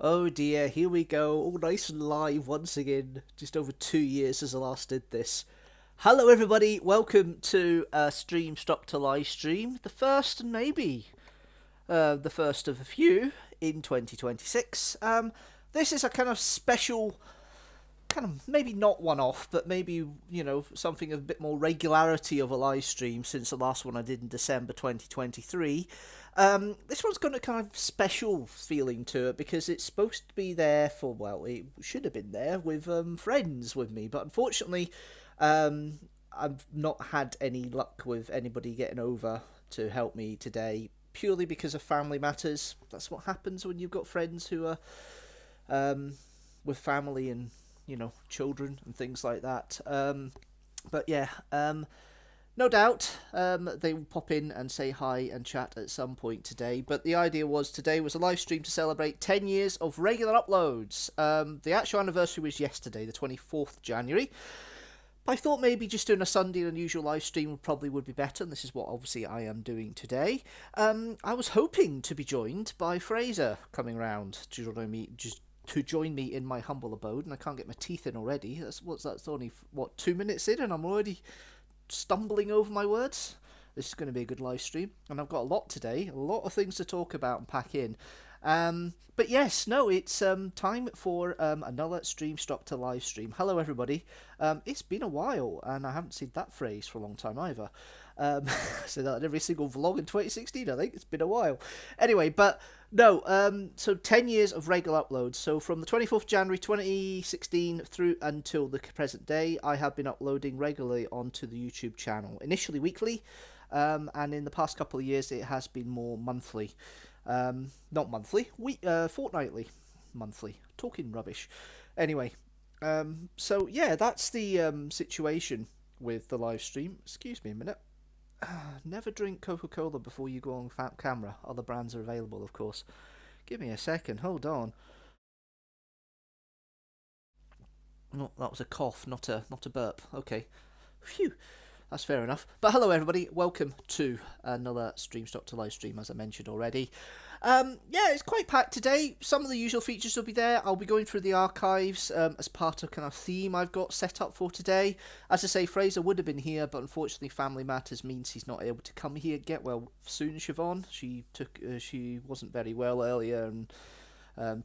Oh dear, here we go, all nice and live once again. Just over 2 years since I last did this. Hello, everybody. Welcome to Streamstructor live stream, the first and maybe the first of a few in 2026. This is a kind of special, kind of maybe not one off, but maybe something of a bit more regularity of a live stream since the last one I did in December 2023. This one's got a kind of special feeling to it because it's supposed to be there for, well, it should have been there with friends with me, but unfortunately, I've not had any luck with anybody getting over to help me today, purely because of family matters. That's what happens when you've got friends who are with family and children and things like that. But yeah, no doubt they will pop in and say hi and chat at some point today. But the idea was today was a live stream to celebrate 10 years of regular uploads. The actual anniversary was yesterday, the 24th January. But I thought maybe just doing a Sunday unusual live stream probably would be better, and this is what obviously I am doing today. I was hoping to be joined by Fraser coming round to join me in my humble abode, and I can't get my teeth in already. That's only, 2 minutes in, and I'm already stumbling over my words. This is going to be a good live stream, and I've got a lot today, a lot of things to talk about and pack in. But yes, no, it's time for another Streamstructor live stream. Hello, everybody. It's been a while, and I haven't seen that phrase for a long time either. I say that in every single vlog in 2016, I think. It's been a while. Anyway, but no, so 10 years of regular uploads. So from the 24th January 2016 through until the present day, I have been uploading regularly onto the YouTube channel. Initially weekly, and in the past couple of years it has been more monthly. Not monthly, fortnightly. Monthly. Talking rubbish. Anyway, so yeah, that's the situation with the live stream. Excuse me a minute. Never drink Coca-Cola before you go on camera. Other brands are available, of course. Give me a second. Hold on. No, that was a cough, not a burp. Okay. Phew. That's fair enough. But hello, everybody. Welcome to another Streamstructor live stream, as I mentioned already. Yeah, it's quite packed today. Some of the usual features will be there. I'll be going through the archives as part of kind of theme I've got set up for today. As I say, Fraser would have been here, but unfortunately, family matters means he's not able to come here. Get well soon, Siobhan. She wasn't very well earlier, and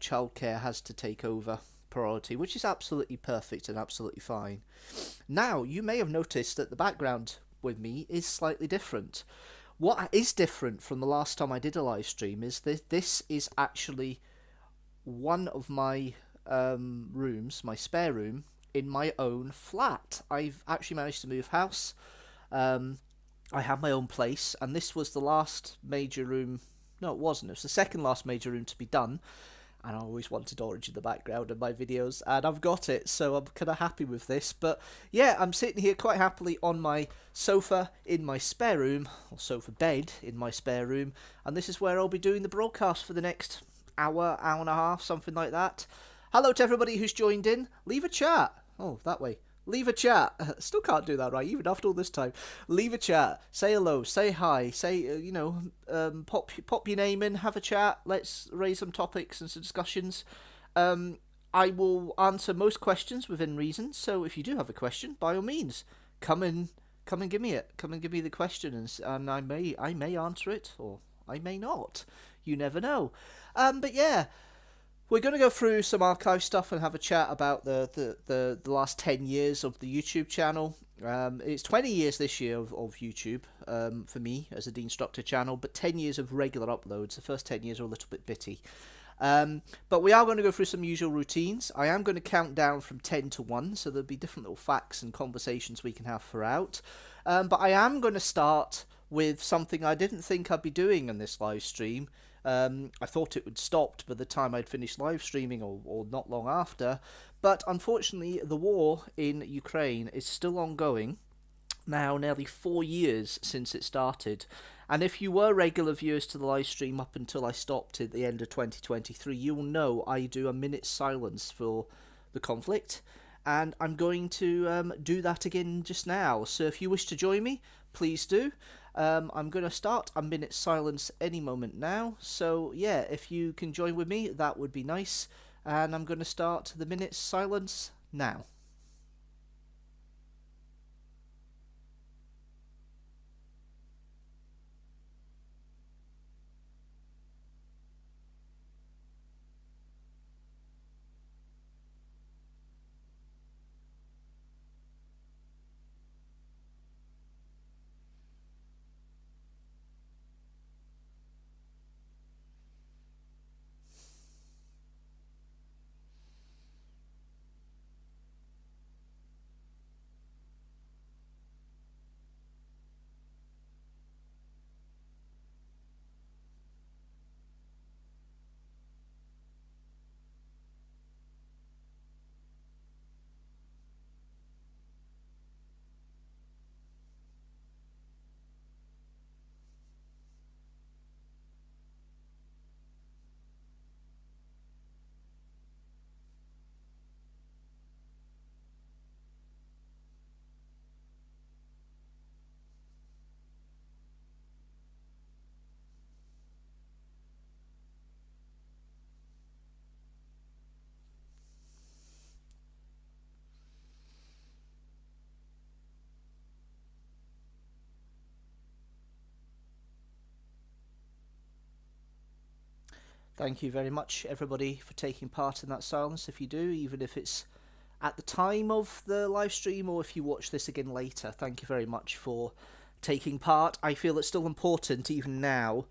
childcare has to take over priority, which is absolutely perfect and absolutely fine. Now, you may have noticed that the background with me is slightly different. What is different from the last time I did a live stream is this is actually one of my rooms, my spare room, in my own flat. I've actually managed to move house. I have my own place, and this was the last major room. No, it wasn't. It was the second last major room to be done. And I always wanted orange in the background of my videos, and I've got it, so I'm kind of happy with this. But yeah, I'm sitting here quite happily on my sofa in my spare room, or sofa bed in my spare room, and this is where I'll be doing the broadcast for the next hour, hour and a half, something like that. Hello to everybody who's joined in. Leave a chat. Oh, that way. Leave a chat. Still can't do that right, even after all this time. Leave a chat. Say hello. Say hi. Say, pop your name in. Have a chat. Let's raise some topics and some discussions. I will answer most questions within reason. So if you do have a question, by all means, come and give me it. Come and give me the question, and I may answer it, or I may not. You never know. But yeah. We're going to go through some archive stuff and have a chat about the last 10 years of the YouTube channel. It's 20 years this year of YouTube for me as a Deanstructor channel, but 10 years of regular uploads. The first 10 years are a little bit bitty. But we are going to go through some usual routines. I am going to count down from 10 to 1, so there'll be different little facts and conversations we can have throughout. But I am going to start with something I didn't think I'd be doing in this live stream. I thought it would stop by the time I'd finished live streaming or not long after, but unfortunately the war in Ukraine is still ongoing, now nearly 4 years since it started, and if you were regular viewers to the live stream up until I stopped at the end of 2023, you'll know I do a minute's silence for the conflict, and I'm going to do that again just now. So if you wish to join me, please do. I'm going to start a minute's silence any moment now. So, yeah, if you can join with me, that would be nice. And I'm going to start the minute's silence now. Thank you very much, everybody, for taking part in that silence. If you do, even if it's at the time of the live stream or if you watch this again later, thank you very much for taking part. I feel it's still important, even now,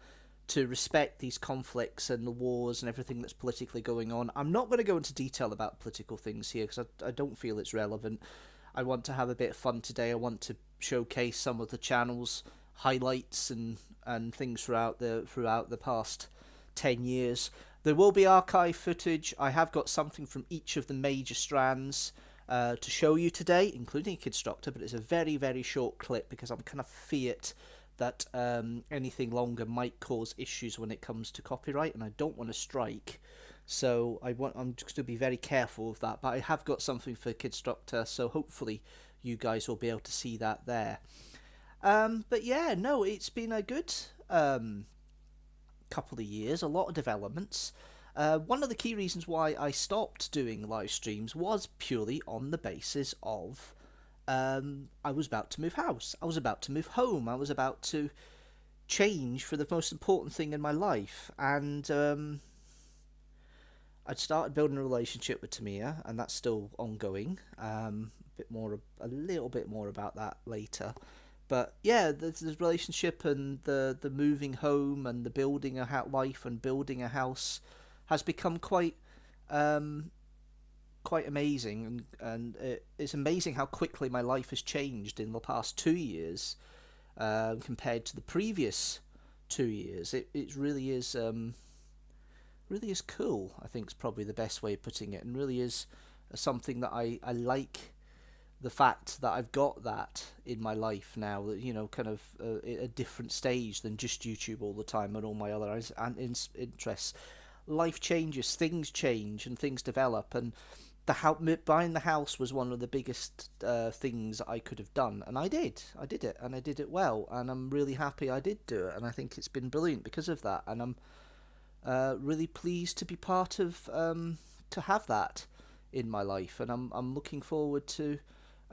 to respect these conflicts and the wars and everything that's politically going on. I'm not going to go into detail about political things here because I don't feel it's relevant. I want to have a bit of fun today. I want to showcase some of the channel's highlights and things throughout the past 10 years. There will be archive footage. I have got something from each of the major strands to show you today, including Kidstructor, but it's a very, very short clip because I'm kind of feared that anything longer might cause issues when it comes to copyright, and I don't want to strike. So I'm just going to be very careful of that. But I have got something for Kidstructor, so hopefully you guys will be able to see that there. But yeah, no, it's been a good couple of years, a lot of developments. One of the key reasons why I stopped doing live streams was purely on the basis of I was about to move house, I was about to move home, I was about to change for the most important thing in my life, and I'd started building a relationship with Tamia, and that's still ongoing. A little bit more about that later. But yeah, the relationship and the moving home and the building a life and building a house has become quite amazing, and it's amazing how quickly my life has changed in the past 2 years compared to the previous 2 years. It really is cool, I think is probably the best way of putting it, and really is something that I like. The fact that I've got that in my life now, kind of a different stage than just YouTube all the time and all my other interests. Life changes, things change, and things develop. And buying the house was one of the biggest things I could have done, and I did it, and I did it well, and I'm really happy I did do it, and I think it's been brilliant because of that, and I'm really pleased to be part of to have that in my life, and I'm looking forward to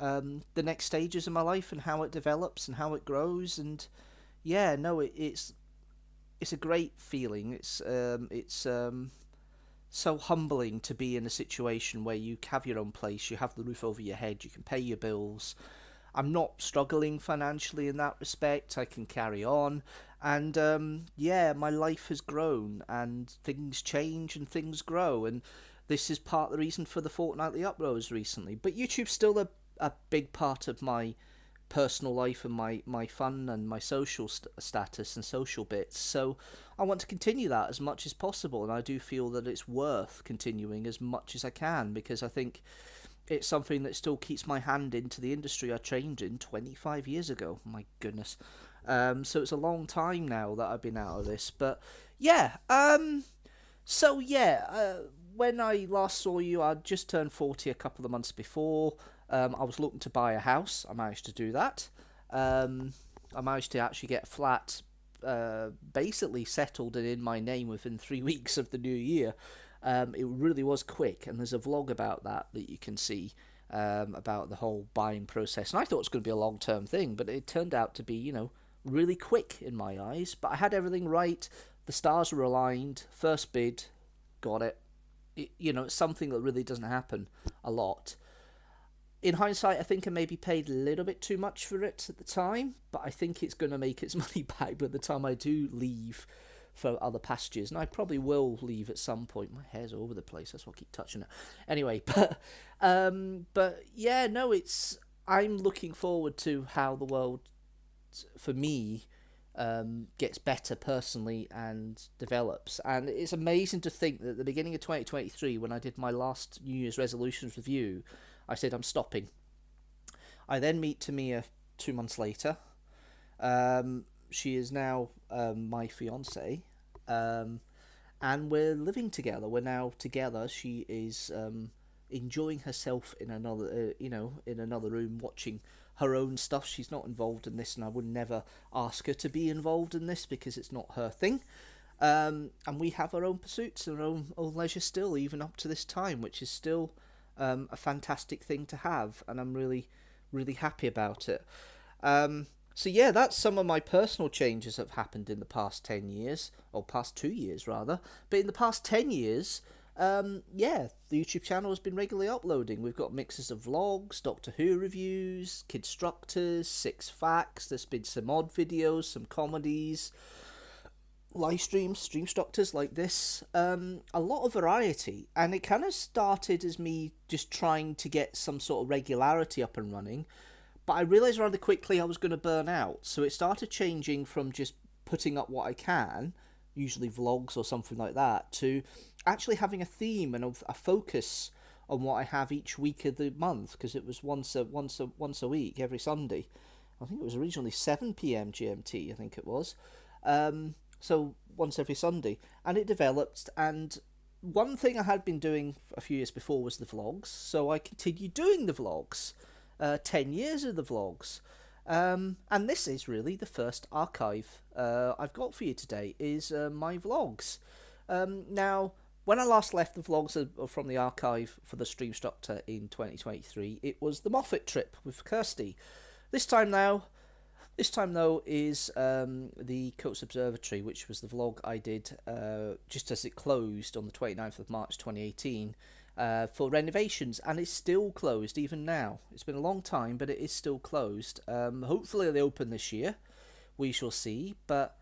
the next stages of my life and how it develops and how it grows. And yeah, no, it's a great feeling. It's so humbling to be in a situation where you have your own place, you have the roof over your head, you can pay your bills. I'm not struggling financially in that respect. I can carry on, and yeah, my life has grown, and things change and things grow, and this is part of the reason for the Fortnightly uploads recently. But YouTube's still a big part of my personal life and my fun and my social status and social bits, so I want to continue that as much as possible, and I do feel that it's worth continuing as much as I can, because I think it's something that still keeps my hand into the industry I trained in 25 years ago. My goodness. So it's a long time now that I've been out of this, but yeah, so yeah, when I last saw you, I'd just turned 40 a couple of months before. I was looking to buy a house. I managed to do that. I managed to actually get a flat basically settled and in my name within 3 weeks of the new year. It really was quick, and there's a vlog about that you can see, about the whole buying process. And I thought it was going to be a long-term thing, but it turned out to be, really quick in my eyes. But I had everything right. The stars were aligned. First bid, got it. It's something that really doesn't happen a lot. In hindsight, I think I maybe paid a little bit too much for it at the time, but I think it's going to make its money back by the time I do leave for other pastures. And I probably will leave at some point. My hair's all over the place, that's why I keep touching it. Anyway, but yeah, no, I'm looking forward to how the world, for me, gets better personally and develops. And it's amazing to think that at the beginning of 2023, when I did my last New Year's resolutions review, I said I'm stopping. I then meet Tamia 2 months later. She is now my fiance, and we're living together. We're now together. She is enjoying herself in another, in another room, watching her own stuff. She's not involved in this, and I would never ask her to be involved in this because it's not her thing. And we have our own pursuits and our own leisure still, even up to this time, which is still a fantastic thing to have, and I'm really, really happy about it. So yeah, that's some of my personal changes that have happened in the past 10 years, or past 2 years rather. But in the past 10 years, the YouTube channel has been regularly uploading. We've got mixes of vlogs, Doctor Who reviews, Kidstructors, 6 facts. There's been some odd videos, some comedies, live streams, Streamstructors like this, a lot of variety. And it kind of started as me just trying to get some sort of regularity up and running, but I realised rather quickly I was going to burn out. So it started changing from just putting up what I can, usually vlogs or something like that, to actually having a theme and a focus on what I have each week of the month, because it was once a week, every Sunday. I think it was originally 7 p.m. GMT, I think it was. So once every Sunday, and it developed. And one thing I had been doing a few years before was the vlogs, so I continued doing the vlogs. 10 years of the vlogs, and this is really the first archive I've got for you today, is my vlogs. Now, when I last left the vlogs from the archive for the Streamstructor in 2023, it was the Moffat trip with Kirsty. This time though is the Coats Observatory, which was the vlog I did just as it closed on the 29th of March 2018 for renovations, and it's still closed even now. It's been a long time, but it is still closed. Hopefully they open this year, we shall see, but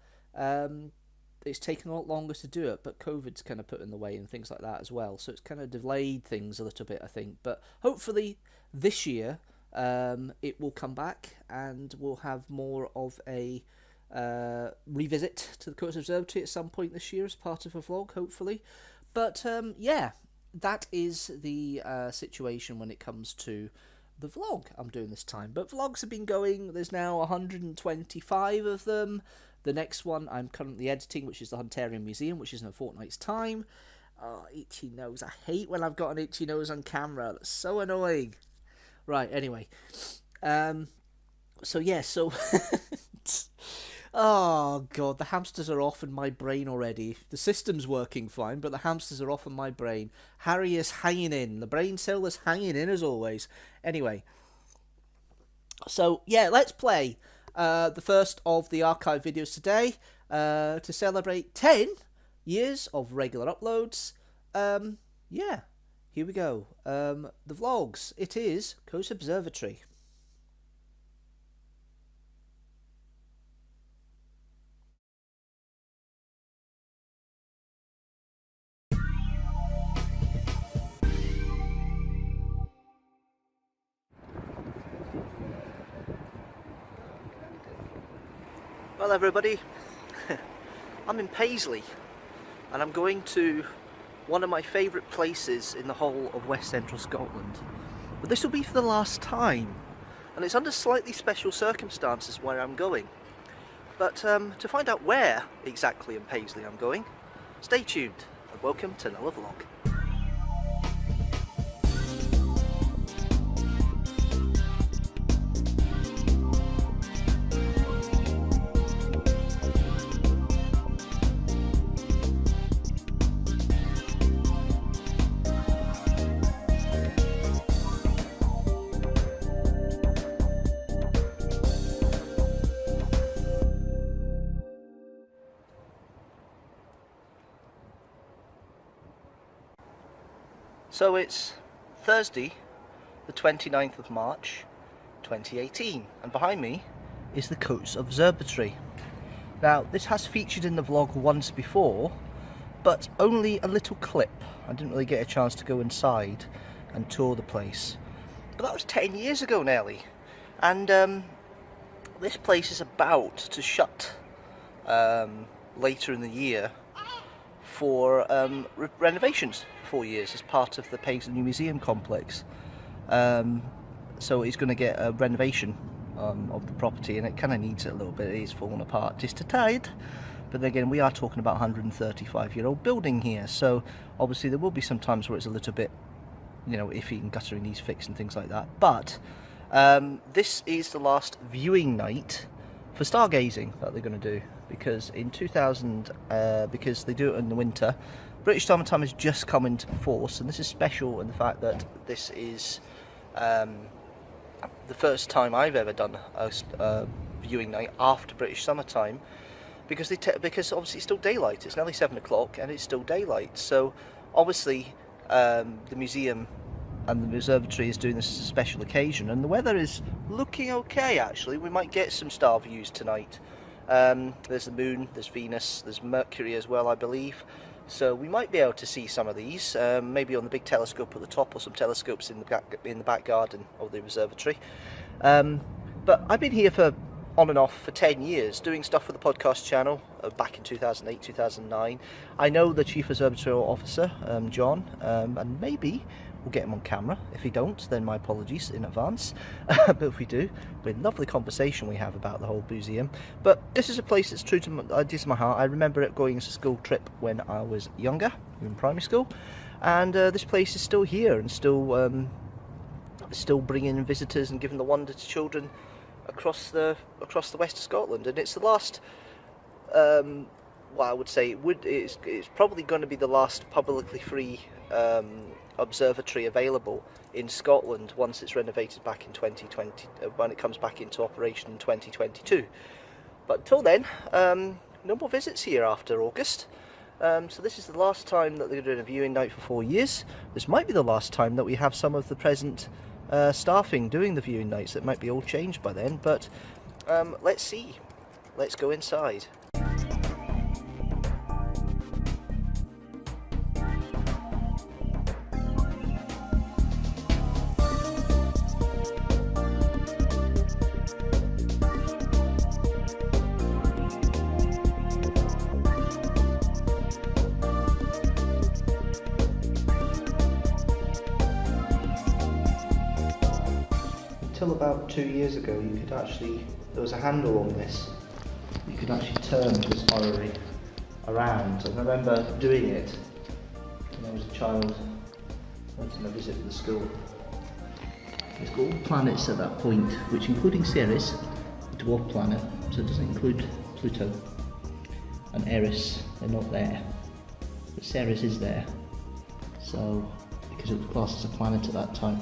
it's taken a lot longer to do it, but COVID's kind of put in the way and things like that as well, so it's kind of delayed things a little bit, I think. But hopefully this year it will come back, and we'll have more of a revisit to the Coats Observatory at some point this year as part of a vlog, hopefully. But yeah, that is the situation when it comes to the vlog I'm doing this time. But vlogs have been going, there's now 125 of them. The next one I'm currently editing, which is the Hunterian Museum, which is in a fortnight's time. Oh, itchy nose. I hate when I've got an itchy nose on camera. That's so annoying. Right, anyway. So yeah, so oh god, the hamsters are off in my brain already. The system's working fine, but the hamsters are off in my brain. Harry is hanging in. The brain cell is hanging in as always. Anyway, so yeah, let's play the first of the archive videos today to celebrate 10 years of regular uploads. Yeah, here we go. The vlogs. It is Coast Observatory. Well, everybody, I'm in Paisley, and I'm going to one of my favourite places in the whole of West Central Scotland. But this will be for the last time, and it's under slightly special circumstances where I'm going. But to find out where exactly in Paisley I'm going, stay tuned, and welcome to another vlog. So it's Thursday, the 29th of March, 2018, and behind me is the Coats Observatory. Now, this has featured in the vlog once before, but only a little clip. I didn't really get a chance to go inside and tour the place. But that was 10 years ago nearly, and this place is about to shut later in the year for renovations for 4 years as part of the Paisley Museum complex. So it's going to get a renovation of the property, and it kind of needs it a little bit. It is falling apart just a tide, but then again, we are talking about a 135-year-old building here, so obviously there will be some times where it's a little bit, you know, iffy and guttering needs fixed and things like that. But this is the last viewing night for stargazing that they're going to do, because in 2000, because they do it in the winter, British Summer Time has just come into force, and this is special in the fact that this is the first time I've ever done a viewing night after British Summer Time, because because obviously it's still daylight. It's nearly 7 o'clock and it's still daylight. So obviously the museum and the observatory is doing this as a special occasion, and the weather is looking okay actually. We might get some star views tonight. There's the moon, there's Venus, there's Mercury as well, I believe. So we might be able to see some of these, maybe on the big telescope at the top, or some telescopes in the back garden of the observatory. But I've been here for on and off for 10 years, doing stuff for the podcast channel back in 2008, 2009. I know the Chief Observatory Officer, John, and maybe we'll get him on camera. If he don't, then my apologies in advance. But if we do, we're a lovely conversation we have about the whole museum. But this is a place that's true to my heart. I remember it going as a school trip when I was younger, in primary school, and this place is still here and still bringing in visitors and giving the wonder to children across the west of Scotland. And it's the last, well, I would say it's probably going to be the last publicly free observatory available in Scotland once it's renovated back in 2020, when it comes back into operation in 2022. But until then, no more visits here after August. So this is the last time that they're doing a viewing night for 4 years. This might be the last time that we have some of the present staffing doing the viewing nights. That might be all changed by then, but let's see. Let's go inside. Until about 2 years ago, you could actually, there was a handle on this, you could actually turn this orrery around, and I remember doing it when I was a child, went on a visit to the school. It's got all the planets at that point, which including Ceres, a dwarf planet, so it doesn't include Pluto, and Eris, they're not there, but Ceres is there, so because it was classed as a planet at that time.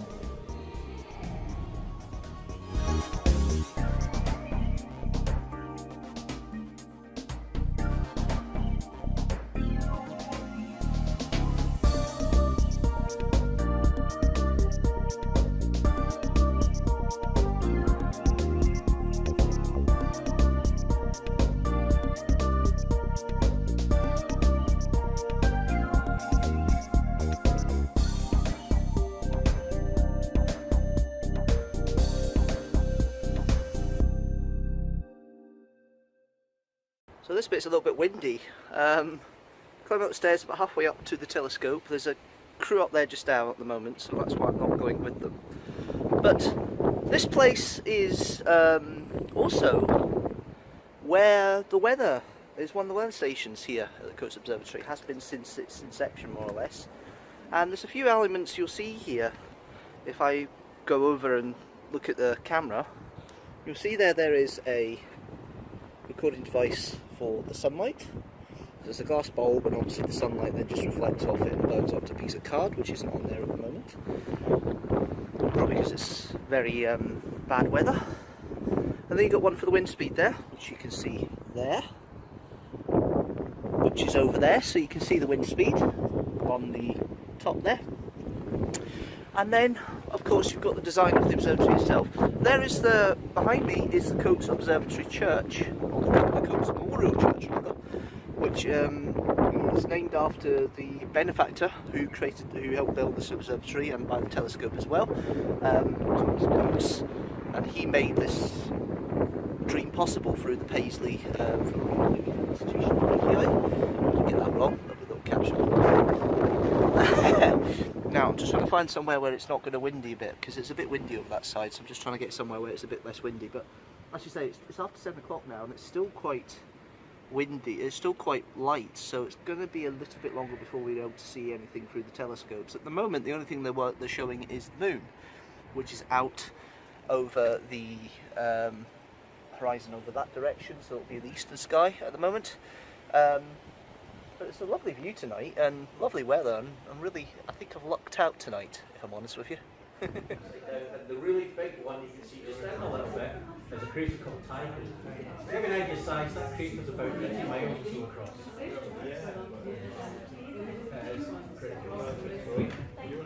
So this bit's a little bit windy. Climbing up the stairs about halfway up to the telescope. There's a crew up there just now at the moment, so that's why I'm not going with them. But this place is also where the weather is, one of the weather stations here at the Coats Observatory. It has been since its inception, more or less. And there's a few elements you'll see here. If I go over and look at the camera, you'll see there is a recording device for the sunlight. There's a glass bulb, and obviously the sunlight then just reflects off it and burns onto a piece of card, which isn't on there at the moment, probably because it's very bad weather. And then you've got one for the wind speed there, which you can see there, which is over there, so you can see the wind speed on the top there. And then, of course, you've got the design of the observatory itself. Behind me is the Coates Observatory Church, or the Coates Memorial Church rather, which is named after the benefactor who helped build this observatory, and by the telescope as well, Thomas Coates, and he made this dream possible through the Paisley Philanthropic Institution. If I get that wrong, there'll be a little caption. Now I'm just trying to find somewhere where it's not going to windy a bit, because it's a bit windy over that side, so I'm just trying to get somewhere where it's a bit less windy. But as you say, it's after 7 o'clock now, and it's still quite windy. It's still quite light, so it's going to be a little bit longer before we're able to see anything through the telescopes. At the moment, the only thing they're showing is the moon, which is out over the horizon over that direction, so it'll be the eastern sky at the moment. But it's a lovely view tonight and lovely weather, and I think I've lucked out tonight, if I'm honest with you. The really big one you can see just down a little bit is a crater called Tiger. To give you an idea of size, that crater is about 50 miles to go across. Pretty good.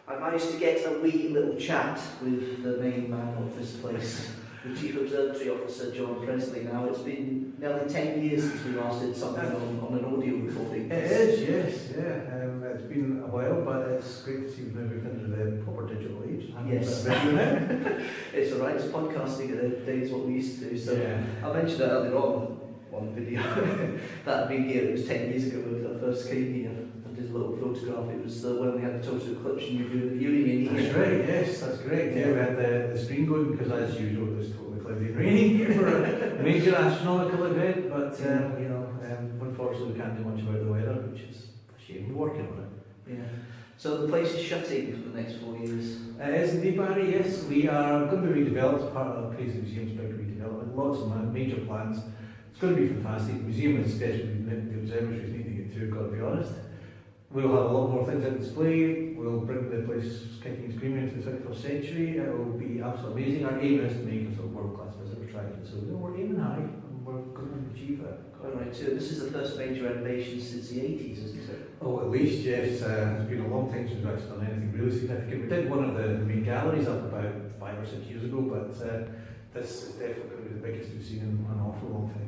I managed to get a wee little chat with the main man of this place, the Chief Observatory Officer, John Presley. Now, it's been nearly 10 years since we last did something on an audio recording. It is, yes, yeah. It's been a while, but it's great to see we've now moved into the proper digital age. Yes. It's alright, it's podcasting at the days what we used to do. So yeah. I mentioned it earlier on video that I'd been here. It was 10 years ago when I first came here. I did a little photograph. It was when we had the total eclipse and you were doing the viewing in here. That's right, yes, that's correct. Yeah, we had the screen going because, as usual, it was totally cloudy and raining here for a major astronomical event. But unfortunately, we can't do much about the weather, which is a shame. We're working on it. Yeah. So the place is shutting for the next 4 years. It is indeed, Barry. Yes, we are going to be redeveloped as part of the Paisley Museum's big redevelopment. Lots of major plans. It's going to be fantastic. The museum is desperately the observatories need to get to. Got to be honest. We'll have a lot more things on display. We'll bring the place kicking and screaming into the 21st century. It will be absolutely amazing. Our aim is to make a sort of world-class visitor attraction. So we're aiming high, and we're going to achieve it. Alright, so this is the first major renovation since the 80s, isn't it? Oh, at least, yes. It's been a long time since we've actually done anything really significant. We did one of the main galleries up about 5 or 6 years ago, but this is definitely going to be the biggest we've seen in an awful long time.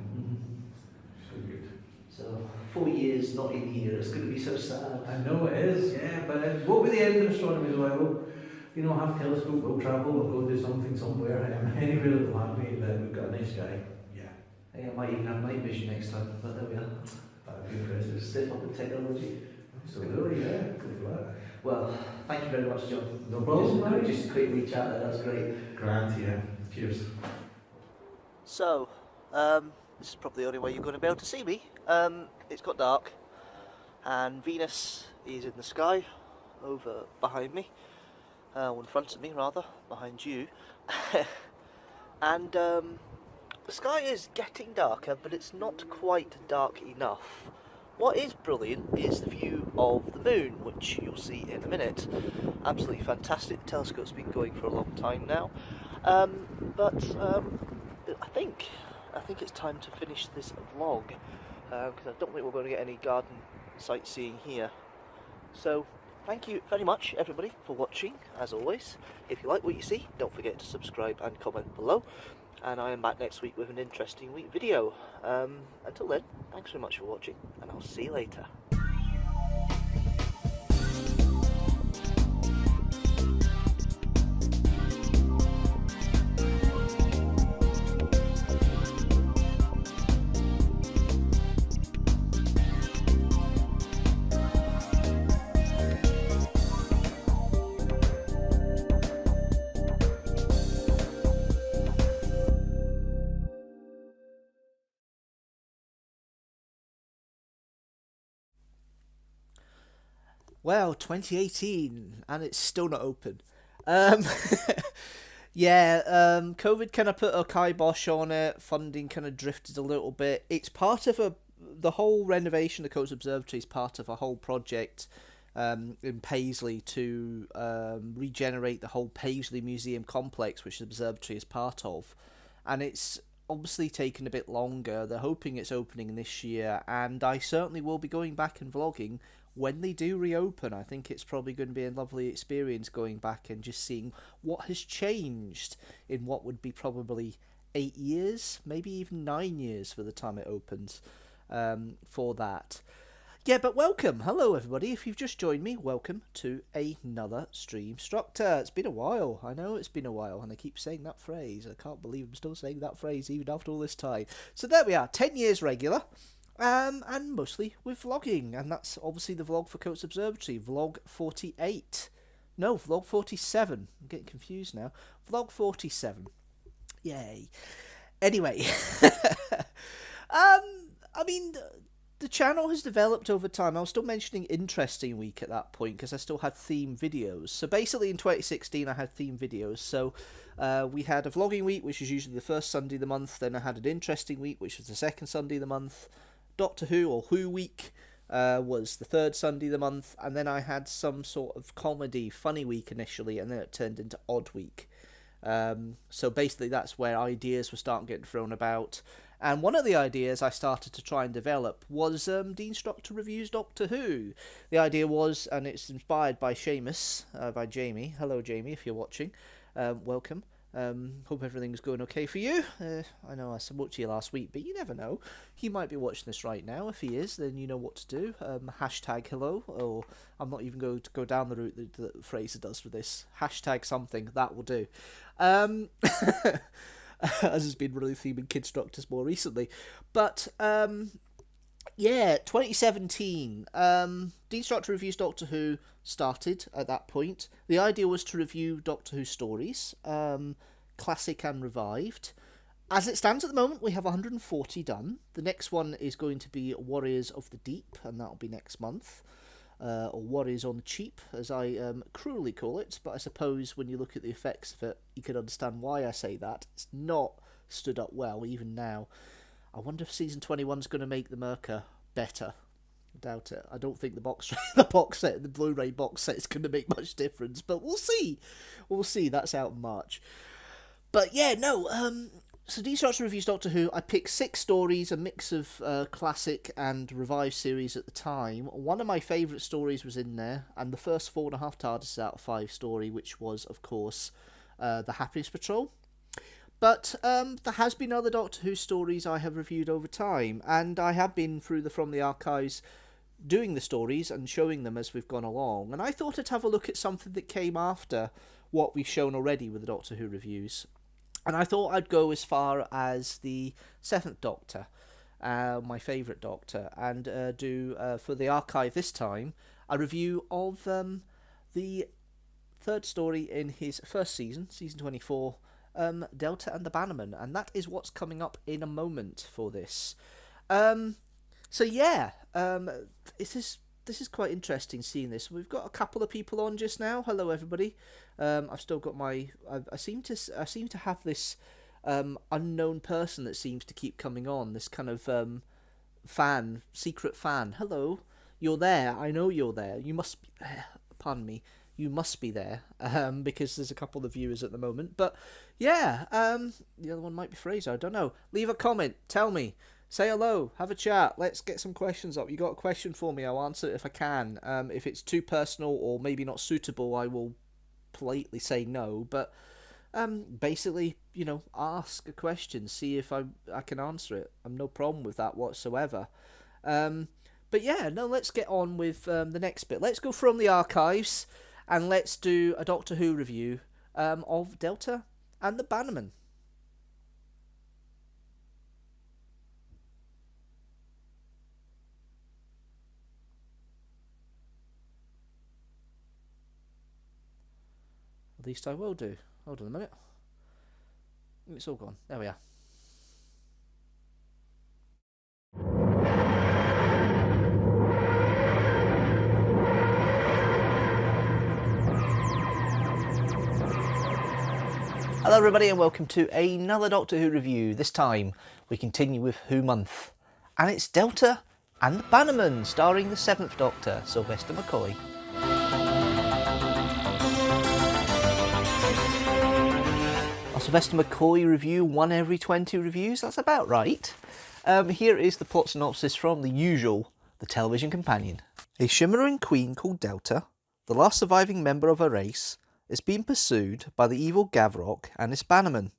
So good. So 4 years not in here, it's going to be so sad. I know it is, yeah, but it won't be the end of astronomy as well. We'll have telescope, we'll travel, we'll go do something somewhere, anywhere that will have me, that we've got a nice sky. Yeah. I think I might even have night vision next time, but there we are. That'd be impressive. Step up in technology. Absolutely, yeah, go for that. Well, thank you very much, John. No problem, just a quick wee chat there, that's great. Grand, yeah. Cheers. So, this is probably the only way you're going to be able to see me. It's got dark, and Venus is in the sky, over behind me, in front of me rather, behind you, and the sky is getting darker, but it's not quite dark enough. What is brilliant is the view of the moon, which you'll see in a minute. Absolutely fantastic. The telescope's been going for a long time now, but I think it's time to finish this vlog, because I don't think we're going to get any garden sightseeing here. So thank you very much everybody for watching, as always. If you like what you see, don't forget to subscribe and comment below, and I am back next week with an interesting week video. Until then, thanks very much for watching, and I'll see you later. Well, 2018, and it's still not open. Yeah, COVID kind of put a kibosh on it. Funding kind of drifted a little bit. It's part of the whole renovation of the Coates Observatory is part of a whole project in Paisley to regenerate the whole Paisley Museum complex, which the observatory is part of. And it's obviously taken a bit longer. They're hoping it's opening this year, and I certainly will be going back and vlogging when they do reopen, I think it's probably going to be a lovely experience going back and just seeing what has changed in what would be probably 8 years, maybe even 9 years for the time it opens, for that. Yeah, but welcome. Hello, everybody. If you've just joined me, welcome to another Streamstructor. It's been a while. I know it's been a while, and I keep saying that phrase. I can't believe I'm still saying that phrase even after all this time. So there we are, 10 years regular, and mostly with vlogging. And that's obviously the vlog for Coates Observatory, vlog 48. No, vlog 47. I'm getting confused now. Vlog 47. Yay. Anyway, I mean, the channel has developed over time. I was still mentioning Interesting Week at that point because I still had theme videos. So basically in 2016 I had theme videos. So we had a vlogging week, which is usually the first Sunday of the month. Then I had an Interesting Week, which was the second Sunday of the month. Doctor Who or Who Week was the third Sunday of the month. And then I had some sort of comedy, funny week initially, and then it turned into Odd Week. So basically that's where ideas were starting getting thrown about. And one of the ideas I started to try and develop was Deanstructor Reviews Doctor Who. The idea was, and it's inspired by Seamus, by Jamie. Hello Jamie, if you're watching. Welcome. Hope everything's going okay for you. I know I spoke to you last week, but you never know. He might be watching this right now. If he is, then you know what to do. Hashtag hello, or I'm not even going to go down the route that Fraser does for this. Hashtag something, that will do. As has been really theming Kidstructors more recently. But, yeah, 2017, Deanstructor Reviews Doctor Who started at that point. The idea was to review Doctor Who stories, classic and revived. As it stands at the moment, we have 140 done. The next one is going to be Warriors of the Deep, and that'll be next month. Or Warriors on the Cheap, as I cruelly call it, but I suppose when you look at the effects of it, you can understand why I say that. It's not stood up well, even now. I wonder if Season 21 is going to make the Merca better. I doubt it. I don't think the box set, the Blu-ray box set is going to make much difference, but we'll see. We'll see. That's out in March. But yeah, no, so Deanstructor Reviews Doctor Who, I picked 6 stories, a mix of classic and revived series at the time. One of my favourite stories was in there, and the first 4.5 TARDIS out of 5 story, which was, of course, the Happiness Patrol. But there has been other Doctor Who stories I have reviewed over time, and I have been through From the Archives doing the stories and showing them as we've gone along. And I thought I'd have a look at something that came after what we've shown already with the Doctor Who reviews. And I thought I'd go as far as the 7th Doctor, my favourite Doctor, and do, for the archive this time, a review of the third story in his first season, season 24, Delta and the Bannermen. And that is what's coming up in a moment for this. So yeah, this is quite interesting seeing this. We've got a couple of people on just now. Hello everybody. I've still got my. I seem to have this unknown person that seems to keep coming on. This kind of secret fan. Hello, you're there. I know you're there. You must be there. Pardon me. You must be there because there's a couple of viewers at the moment. But yeah, the other one might be Fraser. I don't know. Leave a comment. Tell me. Say hello, have a chat, let's get some questions up. You got a question for me, I'll answer it if I can. If it's too personal or maybe not suitable, I will politely say no. But basically, you know, ask a question, see if I can answer it. I'm no problem with that whatsoever. But yeah, no, let's get on with the next bit. Let's go from the archives and let's do a Doctor Who review of Delta and the Bannermen. At least I will do. Hold on a minute. It's all gone. There we are. Hello everybody and welcome to another Doctor Who review. This time we continue with Who Month. And it's Delta and the Bannermen, starring the 7th Doctor, Sylvester McCoy. Sylvester McCoy review, 1 every 20 reviews, that's about right. Here is the plot synopsis from the usual, The Television Companion. A shimmering queen called Delta, the last surviving member of her race, is being pursued by the evil Gavrok and his Bannermen,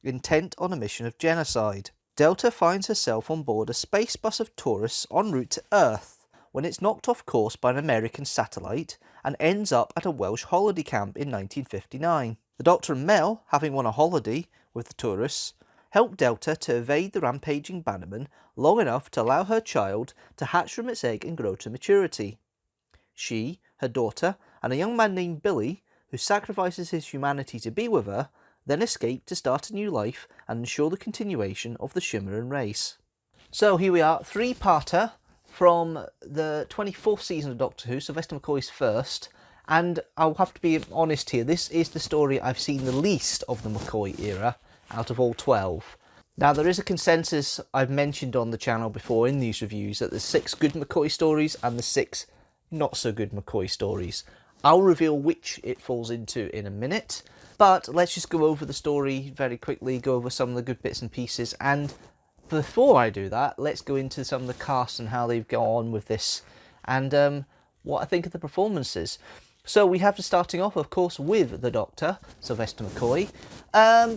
intent on a mission of genocide. Delta finds herself on board a space bus of tourists en route to Earth when it's knocked off course by an American satellite and ends up at a Welsh holiday camp in 1959. The Doctor and Mel, having won a holiday with the tourists, help Delta to evade the rampaging Bannermen long enough to allow her child to hatch from its egg and grow to maturity. She, her daughter, and a young man named Billy, who sacrifices his humanity to be with her, then escape to start a new life and ensure the continuation of the Shimmering race. So here we are, three-parter from the 24th season of Doctor Who, Sylvester McCoy's first, and I'll have to be honest here, this is the story I've seen the least of the McCoy era out of all 12. Now there is a consensus I've mentioned on the channel before in these reviews that there's 6 good McCoy stories and the 6 not so good McCoy stories. I'll reveal which it falls into in a minute, but let's just go over the story very quickly, go over some of the good bits and pieces, and before I do that, let's go into some of the cast and how they've gone on with this, and what I think of the performances. So we have the starting off, of course, with the Doctor, Sylvester McCoy.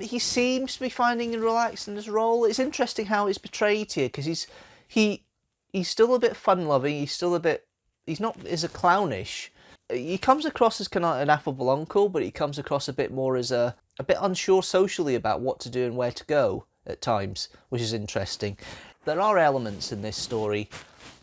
He seems to be finding and relaxing his role. It's interesting how it's portrayed here, because he's still a bit fun-loving, he's not as a clownish. He comes across as kind of an affable uncle, but he comes across a bit more as a bit unsure socially about what to do and where to go at times, which is interesting. There are elements in this story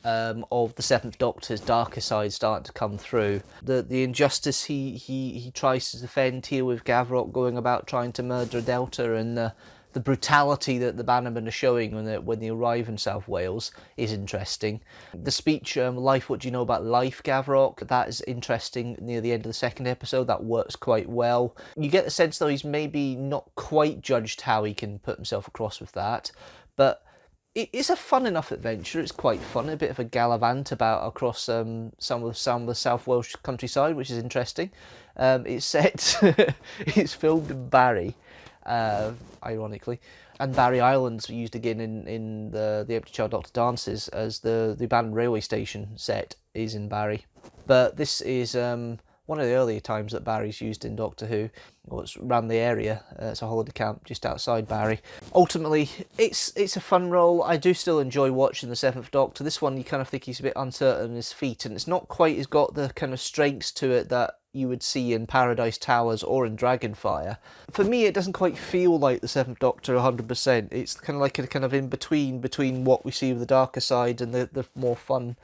of the Seventh Doctor's darker side starting to come through. The injustice he tries to defend here with Gavrok going about trying to murder Delta, and the brutality that the Bannermen are showing when they arrive in South Wales is interesting. The speech, Life, what do you know about life, Gavrok? That is interesting near the end of the second episode. That works quite well. You get the sense, though, he's maybe not quite judged how he can put himself across with that. But it's a fun enough adventure. It's quite fun. A bit of a gallivant about across some of the South Welsh countryside, which is interesting. It's set... it's filmed in Barry. Ironically, and Barry Island's used again in the Empty Child Doctor Dances, as the abandoned railway station set is in Barry. But this is one of the earlier times that Barry's used in Doctor Who. Well, it's around the area. It's a holiday camp just outside Barry. Ultimately, it's a fun role. I do still enjoy watching the Seventh Doctor. This one, you kind of think he's a bit uncertain on his feet, and it's not quite as got the kind of strengths to it that you would see in Paradise Towers or in Dragonfire. For me, it doesn't quite feel like the Seventh Doctor 100%. It's kind of like a kind of in between what we see with the darker side and the more fun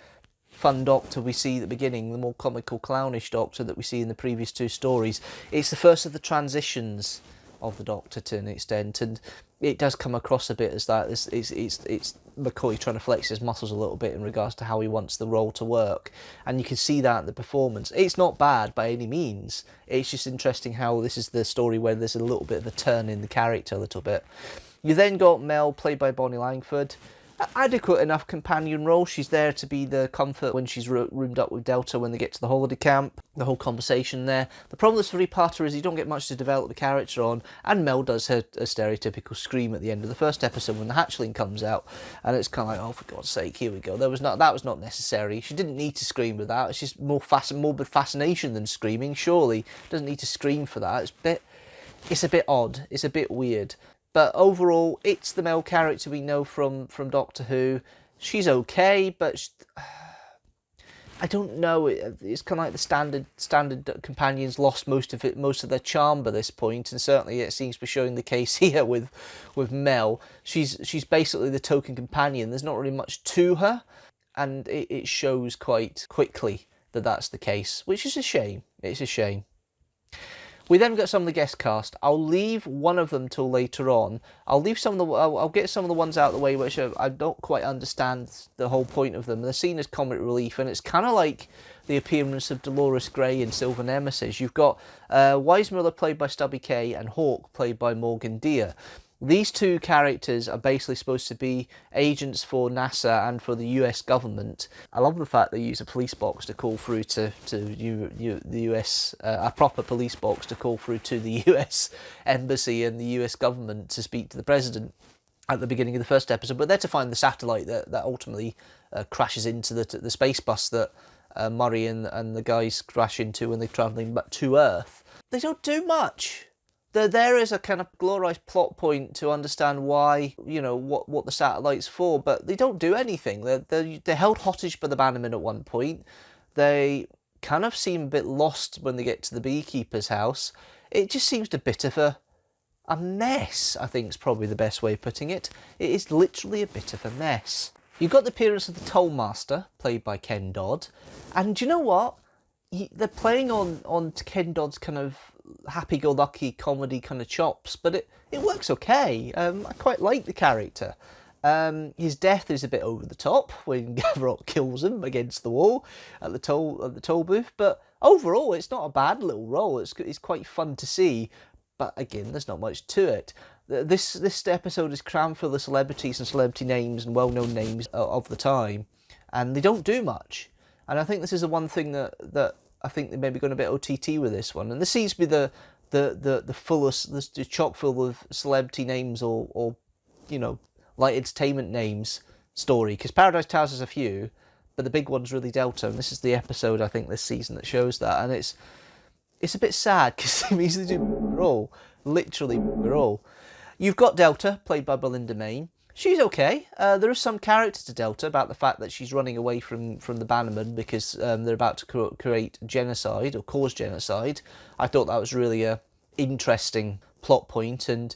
Doctor we see at the beginning, the more comical, clownish Doctor that we see in the previous 2 stories. It's the first of the transitions of the Doctor to an extent, and it does come across a bit as that. It's McCoy trying to flex his muscles a little bit in regards to how he wants the role to work, and you can see that in the performance. It's not bad by any means. It's just interesting how this is the story where there's a little bit of a turn in the character a little bit. You then got Mel, played by Bonnie Langford. Adequate enough companion role. She's there to be the comfort when she's roomed up with Delta when they get to the holiday camp. The whole conversation there. The problem with this three-parter is you don't get much to develop the character on, and Mel does her stereotypical scream at the end of the first episode when the hatchling comes out, and it's kind of like, oh, for God's sake, here we go. That was not necessary. She didn't need to scream with that. It's just more morbid fascination than screaming. Surely doesn't need to scream for that. It's a bit odd. It's a bit weird. But overall, it's the Mel character we know from Doctor Who. She's okay, but I don't know. It's kind of like the standard companions lost most of their charm by this point, and certainly it seems to be showing the case here with Mel. She's basically the token companion. There's not really much to her, and it shows quite quickly that that's the case, which is a shame. It's a shame. We then got some of the guest cast. I'll leave one of them till later on. I'll get some of the ones out of the way which I don't quite understand the whole point of them. They're seen as comic relief, and it's kind of like the appearance of Dolores Gray in Silver Nemesis. You've got Weissmuller, played by Stubby Kaye, and Hawk, played by Morgan Deere. These 2 characters are basically supposed to be agents for NASA and for the US government. I love the fact they use a police box to call through to the US, a proper police box to call through to the US embassy and the US government to speak to the president at the beginning of the first episode. But they're to find the satellite that ultimately crashes into the space bus that Murray and the guys crash into when they're travelling back to Earth. They don't do much. There is a kind of glorious plot point to understand why, what the satellite's for, but they don't do anything. They're held hostage by the Bannermen at one point. They kind of seem a bit lost when they get to the beekeeper's house. It just seems a bit of a mess, I think is probably the best way of putting it. It is literally a bit of a mess. You've got the appearance of the Tollmaster, played by Ken Dodd, and do you know what? They're playing on Ken Dodd's kind of happy-go-lucky comedy kind of chops, but it works okay. I quite like the character. His death is a bit over the top when Gavrock kills him against the wall at the toll booth, but overall it's not a bad little role. It's quite fun to see, but again, there's not much to it. This episode is crammed full of celebrities and celebrity names and well-known names of the time, and they don't do much. And I think this is the one thing that I think they may be going a bit OTT with this one. And this seems to be the fullest, the chock full of celebrity names or light entertainment names story. Because Paradise Towers has a few, but the big one's really Delta. And this is the episode, I think, this season that shows that. And it's a bit sad because it means they do all, literally all. You've got Delta, played by Belinda Main. She's okay. There is some character to Delta about the fact that she's running away from the Bannermen because they're about to create genocide or cause genocide. I thought that was really a interesting plot point, and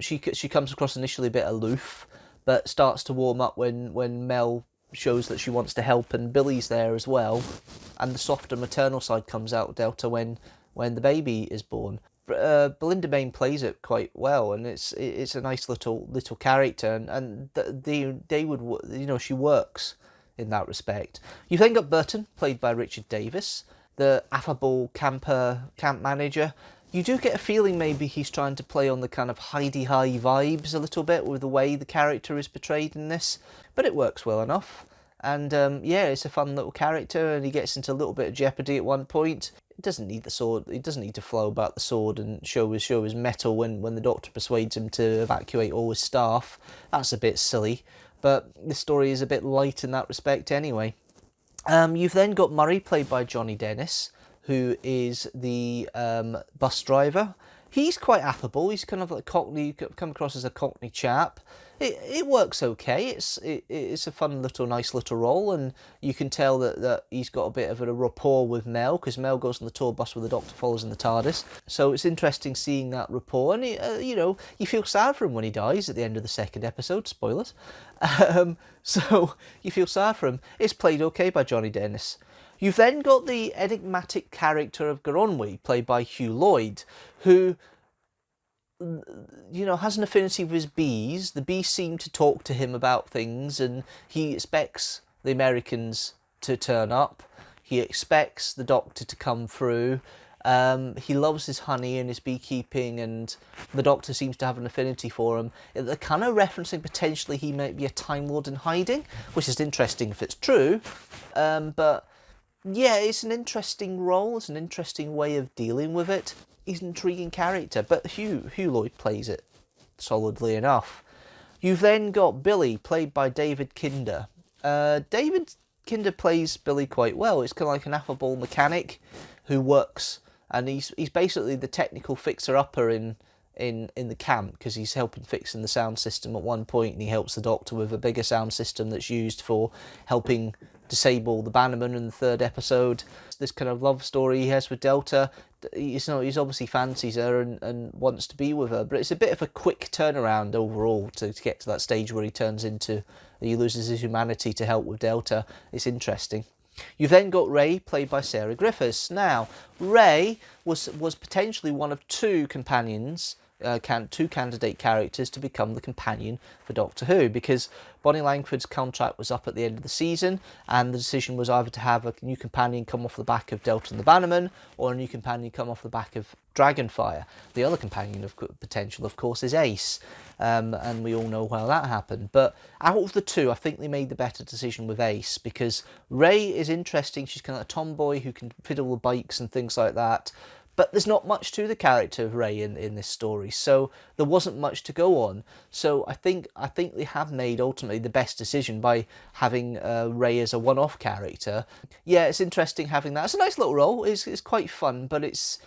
she comes across initially a bit aloof, but starts to warm up when Mel shows that she wants to help, and Billy's there as well, and the softer maternal side comes out of Delta when the baby is born. Belinda Main plays it quite well, and it's a nice little character, and they would, she works in that respect. You've then got Burton, played by Richard Davis, the affable camp manager. You do get a feeling maybe he's trying to play on the kind of Heidi-High vibes a little bit with the way the character is portrayed in this, but it works well enough. And it's a fun little character, and he gets into a little bit of jeopardy at one point. He doesn't need the sword. He doesn't need to flow about the sword and show his mettle when the Doctor persuades him to evacuate all his staff. That's a bit silly, but the story is a bit light in that respect anyway. You've then got Murray, played by Johnny Dennis, who is the bus driver. He's quite affable. He's kind of like Cockney, come across as a Cockney chap. It works okay. It's a fun nice little role, and you can tell that he's got a bit of a rapport with Mel, because Mel goes on the tour bus with the Doctor follows in the TARDIS. So it's interesting seeing that rapport, and you feel sad for him when he dies at the end of the second episode. Spoilers. So you feel sad for him. It's played okay by Johnny Dennis. You've then got the enigmatic character of Goronwy, played by Hugh Lloyd, who has an affinity with his bees. The bees seem to talk to him about things, and he expects the Americans to turn up. He expects the Doctor to come through. He loves his honey and his beekeeping, and the Doctor seems to have an affinity for him. They're kind of referencing potentially he might be a Time Lord in hiding, which is interesting if it's true. But yeah, it's an interesting role. It's an interesting way of dealing with it. He's an intriguing character, but Hugh Lloyd plays it solidly enough. You've then got Billy, played by David Kinder. David Kinder plays Billy quite well. It's kind of like an affable mechanic who works, and he's basically the technical fixer-upper in the camp, because he's helping fixing the sound system at one point, and he helps the Doctor with a bigger sound system that's used for helping disable the Bannerman in the third episode. This kind of love story he has with Delta, he's obviously fancies her and wants to be with her, but it's a bit of a quick turnaround overall to get to that stage where he loses his humanity to help with Delta. It's interesting. You've then got Ray, played by Sarah Griffiths. Now, Ray was potentially one of two companions, two candidate characters to become the companion for Doctor Who, because Bonnie Langford's contract was up at the end of the season, and the decision was either to have a new companion come off the back of Delta and the Bannermen, or a new companion come off the back of Dragonfire. The other companion of potential, of course, is Ace, and we all know how that happened. But out of the two, I think they made the better decision with Ace, because Ray is interesting. She's kind of a tomboy who can fiddle with bikes and things like that. But there's not much to the character of Ray in this story, so there wasn't much to go on. So I think they have made ultimately the best decision by having Ray as a one-off character. Yeah, it's interesting having that. It's a nice little role. It's quite fun, but it's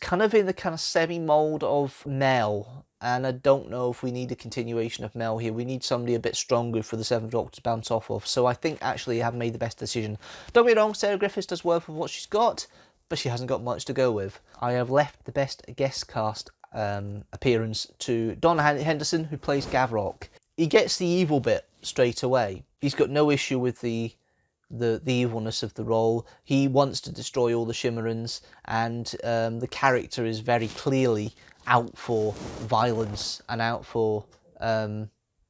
kind of in the kind of semi-mould of Mel. And I don't know if we need a continuation of Mel here. We need somebody a bit stronger for the Seventh Doctor to bounce off of. So I think actually I have made the best decision. Don't get me wrong, Sarah Griffiths does work with what she's got, but she hasn't got much to go with. I have left the best guest cast appearance to Don Henderson, who plays Gavrock. He gets the evil bit straight away. He's got no issue with the evilness of the role. He wants to destroy all the Shimmerans, and the character is very clearly out for violence and out for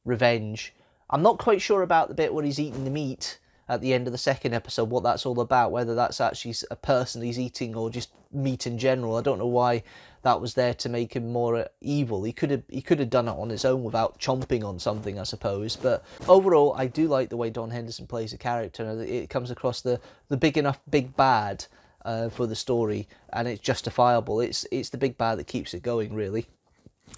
revenge. I'm not quite sure about the bit where he's eating the meat at the end of the second episode, what that's all about, whether that's actually a person he's eating or just meat in general. I don't know why that was there to make him more evil. He could have done it on his own without chomping on something, I suppose. But overall, I do like the way Don Henderson plays a character. It comes across the big enough big bad for the story, and it's justifiable. It's the big bad that keeps it going, really.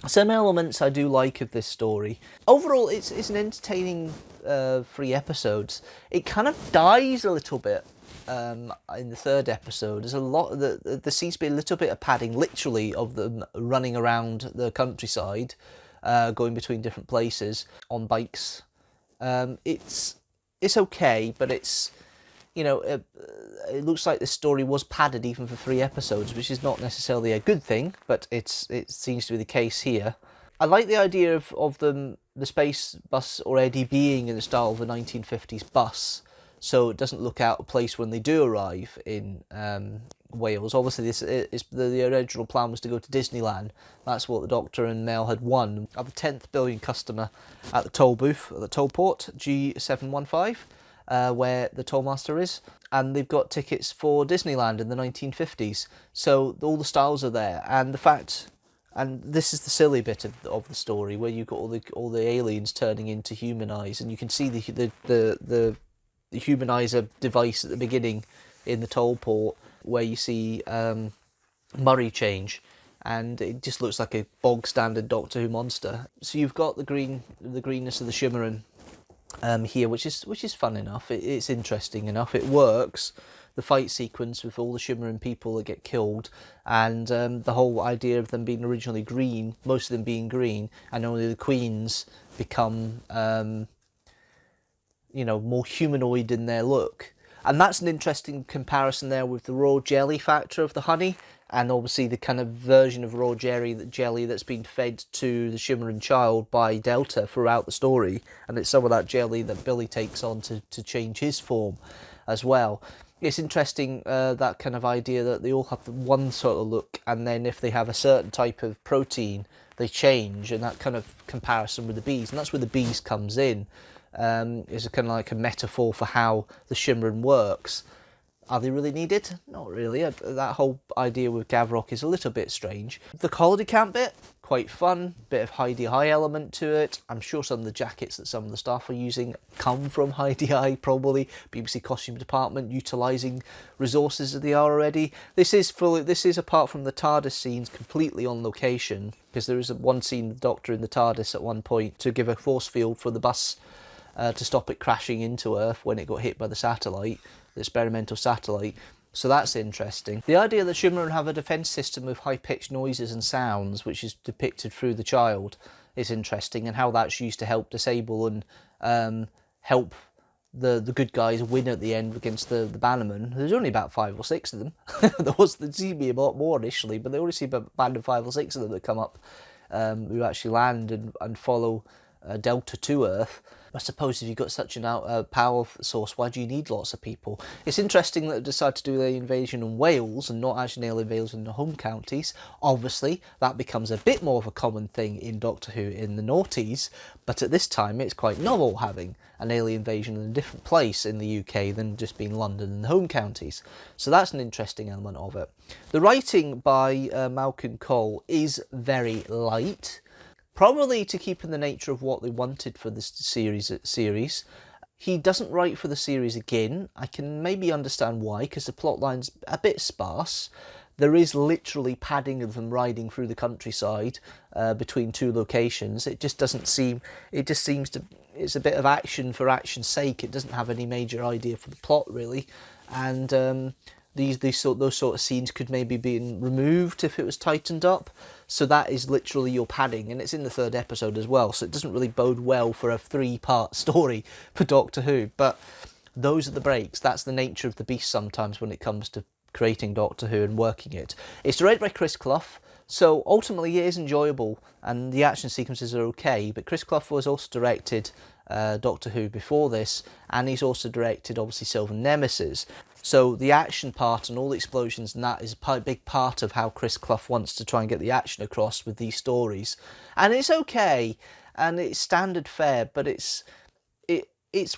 Some elements I do like of this story. Overall, it's an entertaining 3 episodes. It kind of dies a little bit in the third episode. There's a lot. There seems to be a little bit of padding, literally, of them running around the countryside, going between different places on bikes. It's okay, but it's, you know, it looks like the story was padded even for 3 episodes, which is not necessarily a good thing, but it seems to be the case here. I like the idea of the space bus already being in the style of a 1950s bus, so it doesn't look out of place when they do arrive in Wales. Obviously, this is the original plan was to go to Disneyland. That's what the Doctor and Mel had won. At the 10th billion customer at the toll booth, at the toll port, G715. Where the tollmaster is, and they've got tickets for Disneyland in the 1950s. So all the styles are there, and the fact, and this is the silly bit of the story where you've got all the aliens turning into human eyes, and you can see the humanizer device at the beginning in the toll port where you see Murray change, and it just looks like a bog standard Doctor Who monster. So you've got the greenness of the Shimmerin here, which is fun enough. It's interesting enough. It works. The fight sequence with all the Shimmerin people that get killed, and the whole idea of them being originally green, most of them being green, and only the queens become, more humanoid in their look. And that's an interesting comparison there with the raw jelly factor of the honey, and obviously the kind of version of raw jelly that's been fed to the Shimmerin child by Delta throughout the story, and it's some of that jelly that Billy takes on to change his form as well. It's interesting, that kind of idea that they all have one sort of look, and then if they have a certain type of protein, they change, and that kind of comparison with the bees, and that's where the bees comes in. Is a kind of like a metaphor for how the Shimmerin works. Are they really needed? Not really. That whole idea with Gavrock is a little bit strange. The holiday camp bit, quite fun. Bit of Hi-de-Hi element to it. I'm sure some of the jackets that some of the staff are using come from Hi-de-Hi, probably. BBC costume department utilising resources that they are already. This is apart from the TARDIS scenes, completely on location, because there is one scene with the Doctor in the TARDIS at one point to give a force field for the bus to stop it crashing into Earth when it got hit by the satellite, the experimental satellite. So that's interesting. The idea that Shimmerin have a defence system with high-pitched noises and sounds, which is depicted through the child, is interesting, and how that's used to help disable and help the good guys win at the end against the Bannermen. There's only about 5 or 6 of them. there seemed to be a lot more initially, but there only seem a band of 5 or 6 of them that come up who actually land and follow Delta to Earth. I suppose if you've got such a power source, why do you need lots of people? It's interesting that they decided to do the invasion in Wales and not actually an invasion in the home counties. Obviously, that becomes a bit more of a common thing in Doctor Who in the noughties, but at this time it's quite novel having an alien invasion in a different place in the UK than just being London and the home counties. So that's an interesting element of it. The writing by Malcolm Cole is very light. Probably to keep in the nature of what they wanted for this series. He doesn't write for the series again. I can maybe understand why, because the plot line's a bit sparse. there is literally padding of them riding through the countryside between two locations. It just doesn't seem, it just seems to, it's a bit of action for action's sake. It doesn't have any major idea for the plot really, and those sort of scenes could maybe be removed if it was tightened up. So that is literally your padding, and it's in the 3rd episode as well, so it doesn't really bode well for a 3-part story for Doctor Who. But those are the breaks. That's the nature of the beast sometimes when it comes to creating Doctor Who and working it. It's directed by Chris Clough, so ultimately it is enjoyable and the action sequences are okay, but Chris Clough was also directed Doctor Who before this, and he's also directed obviously Silver Nemesis. So the action part and all the explosions and that is a big part of how Chris Clough wants to try and get the action across with these stories. And it's okay, and it's standard fare, but it's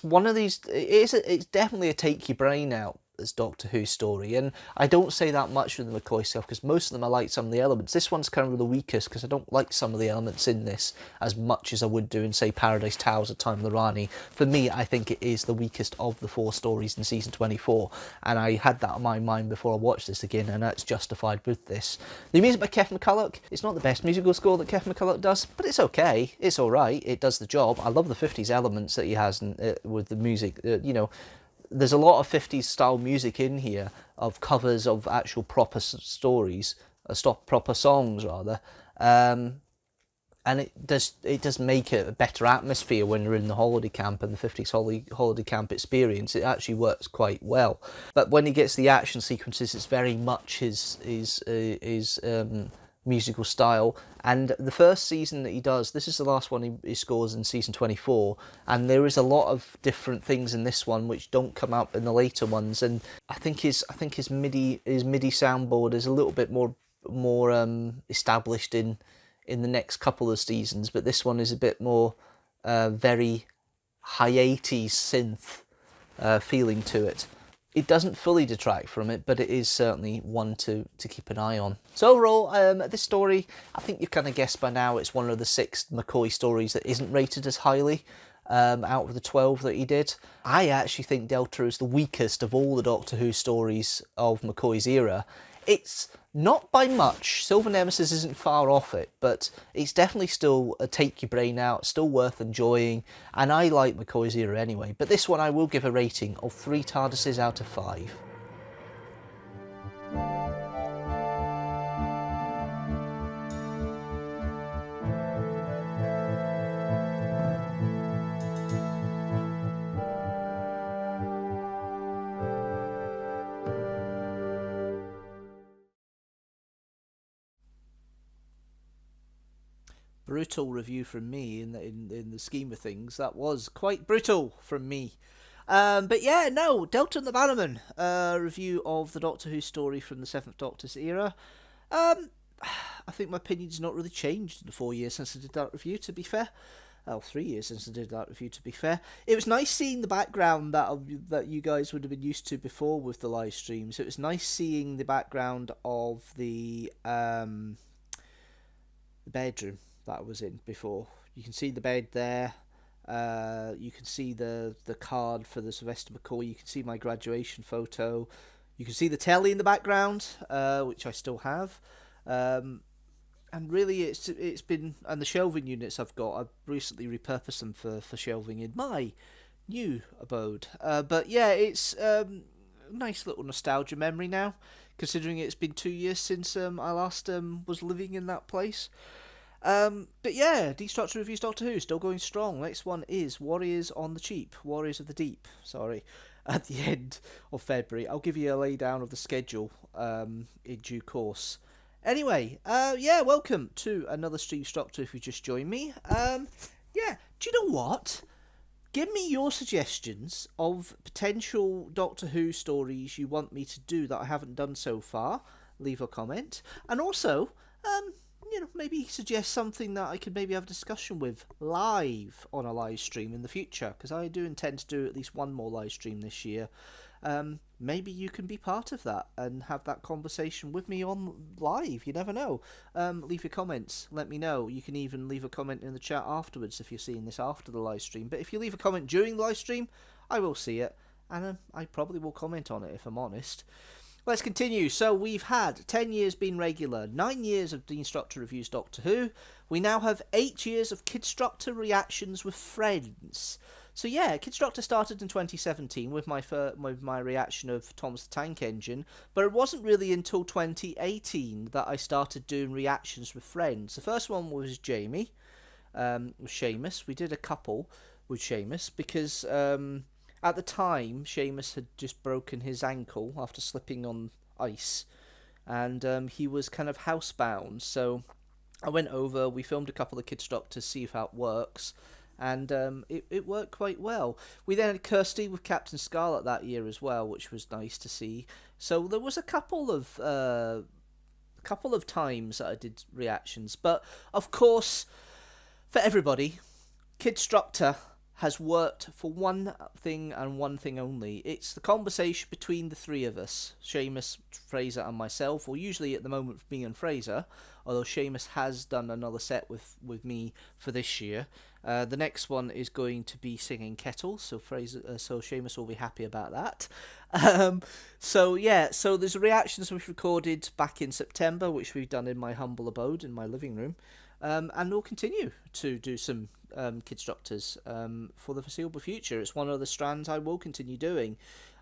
one of these, it's definitely a take your brain out as Doctor Who story, and I don't say that much with the McCoy stuff because most of them I like some of the elements. This one's kind of the weakest because I don't like some of the elements in this as much as I would do in, say, Paradise Towers or Time of the Rani. For me, I think it is the weakest of the 4 stories in season 24, and I had that on my mind before I watched this again, and that's justified with this. The music by Kev McCulloch, it's not the best musical score that Kev McCulloch does, but it's okay, it's alright, it does the job. I love the 50s elements that he has with the music, you know. There's a lot of 50s style music in here, of covers of actual proper stories, proper songs rather, and it does make it a better atmosphere when you're in the holiday camp and the 50s holiday camp experience. It actually works quite well. But when he gets the action sequences, it's very much his musical style. And the first season that he does, this is the last one he scores in season 24, and there is a lot of different things in this one which don't come out in the later ones. And I think his MIDI soundboard is a little bit more established in the next couple of seasons, but this one is a bit more very high 80s synth feeling to it. It doesn't fully detract from it, but it is certainly one to keep an eye on. So overall, this story, I think you've kind of guessed by now, it's one of the 6 McCoy stories that isn't rated as highly out of the 12 that he did. I actually think Delta is the weakest of all the Doctor Who stories of McCoy's era. It's not by much. Silver Nemesis isn't far off it, but it's definitely still a take your brain out, still worth enjoying, and I like McCoy's era anyway. But this one I will give a rating of 3 TARDISes out of 5. Brutal review from me in the scheme of things. That was quite brutal from me. But yeah, no, Delta and the Bannermen, review of the Doctor Who story from the 7th Doctor's era. I think my opinion's not really changed in the 4 years since I did that review, to be fair. 3 years since I did that review, to be fair. It was nice seeing the background that you guys would have been used to before with the live streams. It was nice seeing the background of the bedroom that I was in before. You can see the bed there. You can see the card for the Sylvester McCoy. You can see my graduation photo. You can see the telly in the background, which I still have. And really, it's been, and the shelving units I've got, I've recently repurposed them for shelving in my new abode. But yeah, it's a nice little nostalgia memory now, considering it's been 2 years since I last was living in that place. But yeah, Deanstructor reviews Doctor Who, still going strong. Next one is Warriors of the Deep, at the end of February. I'll give you a laydown of the schedule in due course. Anyway, yeah, welcome to another Streamstructor if you just joined me. Yeah, do you know what? Give me your suggestions of potential Doctor Who stories you want me to do that I haven't done so far. Leave a comment. And also, maybe suggest something that I could maybe have a discussion with live on a live stream in the future, because I do intend to do at least one more live stream this year. Maybe you can be part of that and have that conversation with me on live. You never know. Leave your comments. Let me know. You can even leave a comment in the chat afterwards if you're seeing this after the live stream. But if you leave a comment during the live stream, I will see it, and I probably will comment on it if I'm honest. let's continue. So we've had 10 years being regular, 9 years of Deanstructor reviews Doctor Who. We now have 8 years of Kidstructor reactions with friends. So yeah, Kidstructor started in 2017 with my reaction of Thomas the Tank Engine, but it wasn't really until 2018 that I started doing reactions with friends. The first one was Jamie, with Seamus. We did a couple with Seamus because at the time Seamus had just broken his ankle after slipping on ice, and he was kind of housebound. So I went over, we filmed a couple of Kidstructors to see how it works, and it worked quite well. We then had Kirsty with Captain Scarlet that year as well, which was nice to see. So there was a couple of times that I did reactions, but of course, for everybody, Kidstructor has worked for one thing and one thing only. It's the conversation between the three of us, Seamus, Fraser and myself, or usually at the moment me and Fraser, although Seamus has done another set with me for this year. The next one is going to be Singing Kettle, so Seamus will be happy about that. So there's reactions we've recorded back in September, which we've done in my humble abode in my living room. And we'll continue to do some Kidstructors for the foreseeable future. It's one of the strands I will continue doing.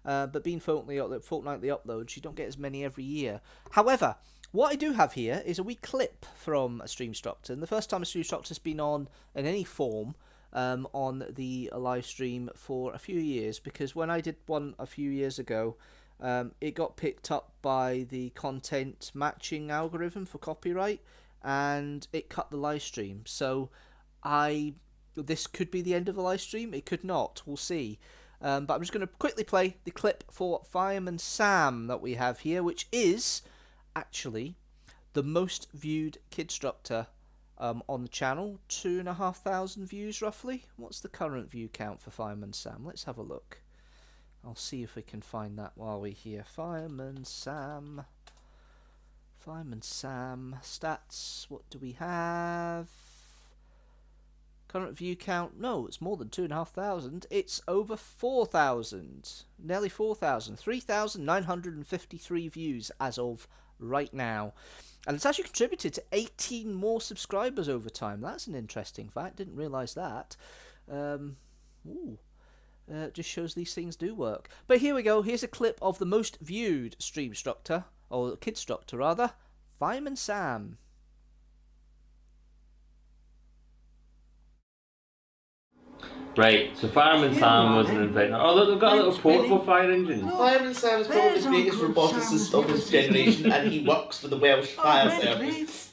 But being fortnightly uploads, you don't get as many every year. However, what I do have here is a wee clip from a Streamstructor. And the first time a Streamstructor has been on in any form on the live stream for a few years. Because when I did one a few years ago, it got picked up by the content matching algorithm for copyright, and it cut the live stream. So this could be the end of the live stream, it could not, we'll see. But I'm just going to quickly play the clip for Fireman Sam that we have here, which is actually the most viewed Kidstructor on the channel. 2,500 views roughly. What's the current view count for Fireman Sam? Let's have a look. I'll see if we can find that while we're here. Fireman Sam stats. What do we have? Current view count. No, it's more than 2,500. It's over 4,000. Nearly 4,000. 3,953 views as of right now. And it's actually contributed to 18 more subscribers over time. That's an interesting fact. Didn't realise that. Just shows these things do work. But here we go. Here's a clip of the most viewed Streamstructor, or Kidstructor rather, Fireman Sam. Right, so Fireman Sam wasn't invited. Oh look, they've got a little portable fire engine. Fireman Sam is probably the greatest roboticist of his generation, and he works for the Welsh Fire Service.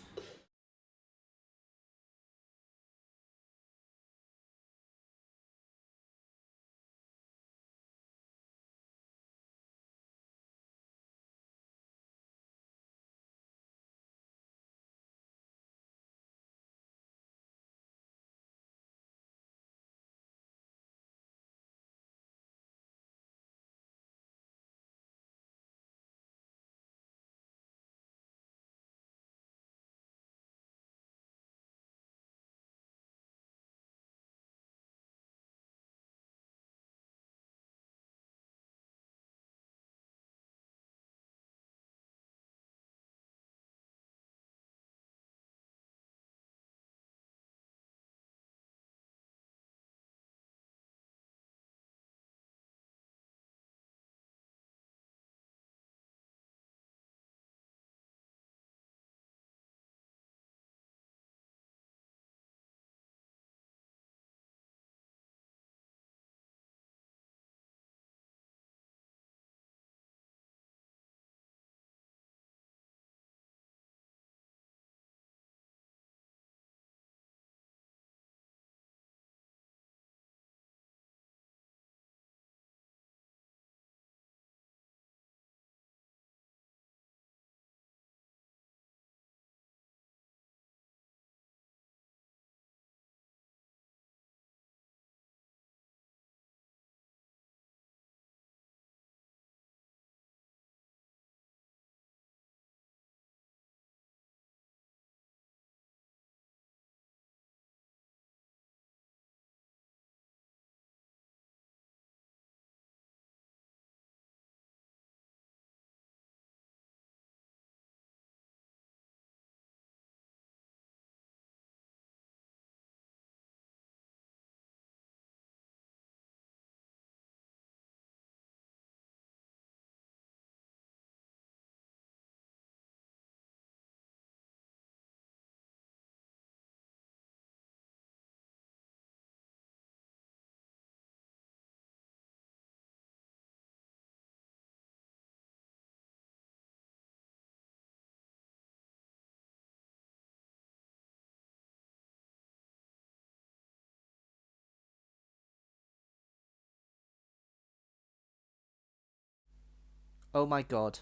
Oh my god.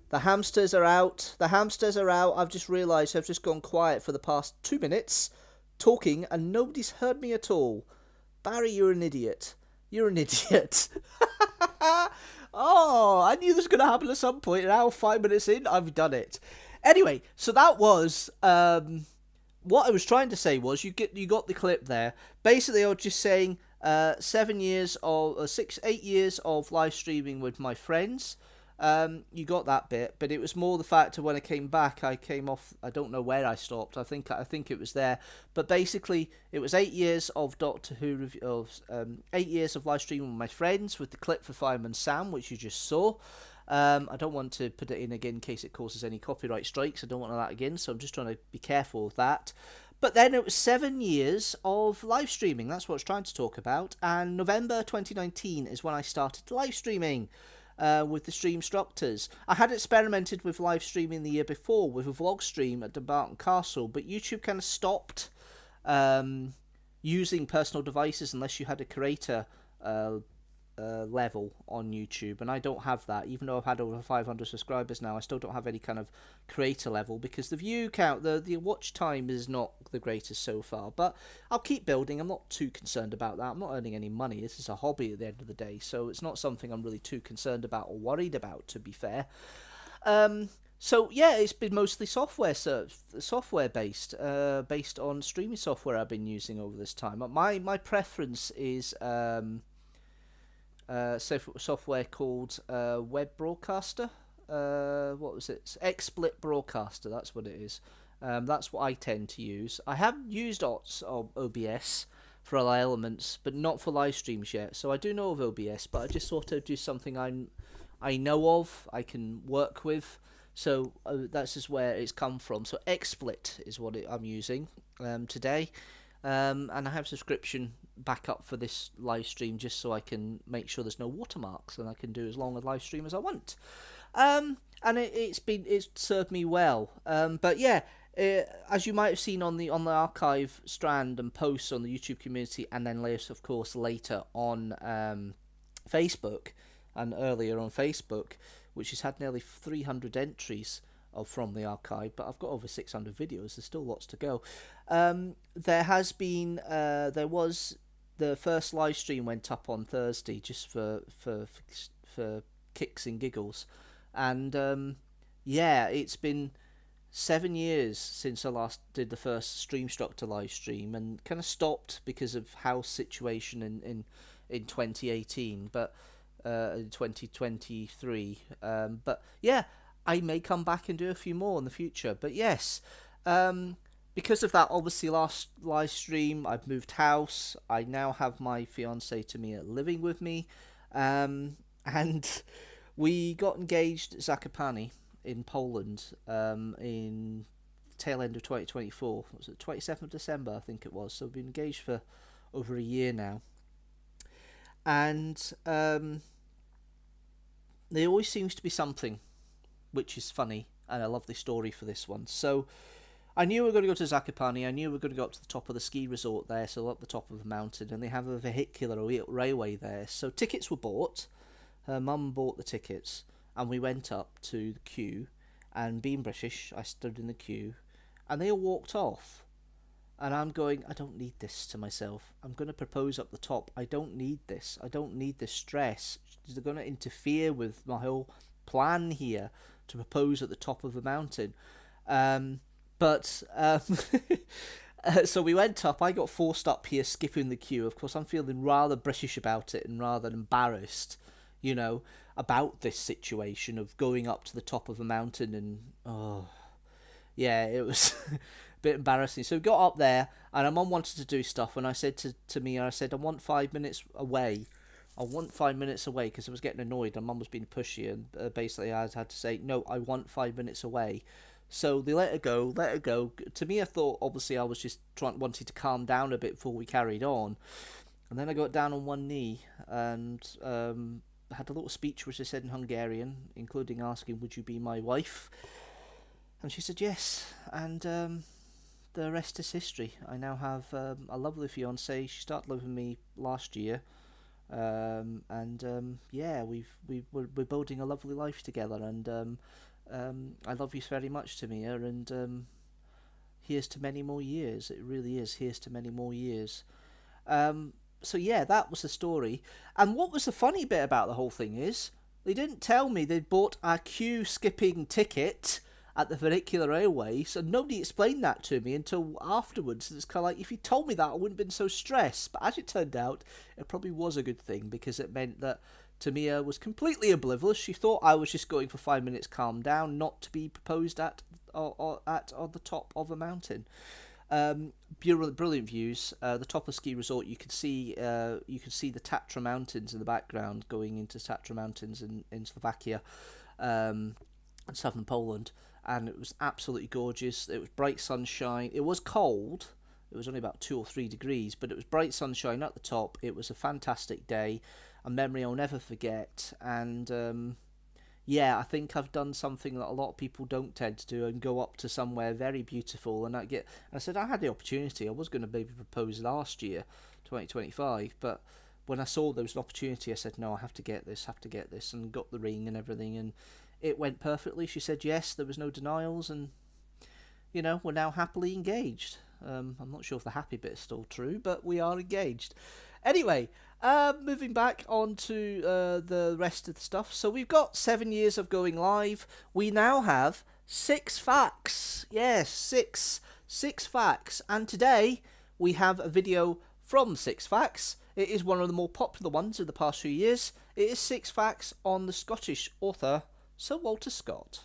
The hamsters are out. The hamsters are out. I've just realised I've just gone quiet for the past 2 minutes talking and nobody's heard me at all. Barry, you're an idiot. You're an idiot. Oh, I knew this was going to happen at some point. And now 5 minutes in, I've done it. Anyway, so that was... what I was trying to say was, you got the clip there. Basically, I was just saying 8 years of live streaming with my friends. You got that bit, but it was more the fact of when I came back, I came off. I don't know where I stopped. I think it was there. But basically, it was 8 years of Doctor Who 8 years of live streaming with my friends with the clip for Fireman Sam, which you just saw. I don't want to put it in again in case it causes any copyright strikes. I don't want that again, so I'm just trying to be careful with that. But then it was 7 years of live streaming. That's what I was trying to talk about. And November 2019 is when I started live streaming with the Streamstructors. I had experimented with live streaming the year before with a vlog stream at Dumbarton Castle, but YouTube kind of stopped using personal devices unless you had a creator level on YouTube, and I don't have that. Even though I've had over 500 subscribers now, I still don't have any kind of creator level because the view count, the watch time is not the greatest so far, but I'll keep building. I'm not too concerned about that. I'm not earning any money. This is a hobby at the end of the day, so it's not something I'm really too concerned about or worried about, to be fair. So yeah, it's been mostly software based, based on streaming software I've been using over this time. My preference is software called Web Broadcaster. What was it? XSplit Broadcaster. That's what it is. That's what I tend to use. I have used OBS for other elements, but not for live streams yet. So I do know of OBS, but I just sort of do something I know of, I can work with. So that's just where it's come from. So XSplit is what I'm using today. And I have subscription backup for this live stream just so I can make sure there's no watermarks and I can do as long a live stream as I want. And it's served me well. But yeah, as you might have seen on the archive strand and posts on the YouTube community, and then later, of course, later on Facebook and earlier on Facebook, which has had nearly 300 entries from the archive, but I've got over 600 videos. There's still lots to go. There was the first live stream went up on Thursday just for kicks and giggles, and yeah, it's been 7 years since I last did the first Streamstructor live stream, and kind of stopped because of house situation in 2018, but 2023. But yeah, I may come back and do a few more in the future. But yes, because of that, obviously last live stream, I've moved house. I now have my fiancée Tamia living with me. And we got engaged at Zakopane in Poland in tail end of 2024. Was it 27th of December, I think it was. So we've been engaged for over a year now. And there always seems to be something which is funny, and I love the story for this one. So I knew we were going to go to Zakopane. I knew we were going to go up to the top of the ski resort there, so up the top of the mountain, and they have a vehicular railway there. So tickets were bought. Her mum bought the tickets, and we went up to the queue, and being British, I stood in the queue, and they all walked off. And I'm going, I don't need this to myself. I'm going to propose up the top. I don't need this. I don't need this stress. They're going to interfere with my whole plan here to propose at the top of the mountain. So we went up. I got forced up here, skipping the queue. Of course, I'm feeling rather British about it and rather embarrassed, you know, about this situation of going up to the top of a mountain. And yeah, it was a bit embarrassing. So we got up there, and my mum wanted to do stuff, and I said to me, I said, I want 5 minutes away. I want 5 minutes away, because I was getting annoyed and Mum was being pushy, and basically I had to say, no, I want 5 minutes away. So they let her go. To me, I thought, obviously, I was just wanting to calm down a bit before we carried on. And then I got down on one knee and had a little speech which I said in Hungarian, including asking, would you be my wife? And she said yes, and the rest is history. I now have a lovely fiancée. She started living with me last year. Yeah, we're building a lovely life together, and I love you very much, Tamia, and here's to many more years. It really is. Here's to many more years. So yeah, that was the story. And what was the funny bit about the whole thing is they didn't tell me they'd bought a queue skipping ticket at the vernacular railway, so nobody explained that to me until afterwards. It's kind of like, if you told me that, I wouldn't have been so stressed. But as it turned out, it probably was a good thing, because it meant that Tamia was completely oblivious. She thought I was just going for 5 minutes calm down, not to be proposed at on the top of a mountain. Brilliant views. The top of ski resort, you could see the Tatra Mountains in the background, going into Tatra Mountains in Slovakia, and southern Poland, and it was absolutely gorgeous. It was bright sunshine. It was cold. It was only about 2 or 3 degrees, but it was bright sunshine at the top. It was a fantastic day, a memory I'll never forget. And yeah, I think I've done something that a lot of people don't tend to do, and go up to somewhere very beautiful. And I said I had the opportunity. I was going to maybe propose last year, 2025, but when I saw there was an opportunity, I said, no, I have to get this, and got the ring and everything, and it went perfectly. She said yes, there was no denials, and you know, we're now happily engaged. I'm not sure if the happy bit is still true, but we are engaged. Anyway, moving back on to the rest of the stuff. So we've got 7 years of going live. We now have 6 facts. Yes, six facts. And today we have a video from 6 facts. It is one of the more popular ones of the past few years. It is 6 facts on the Scottish author Sir Walter Scott.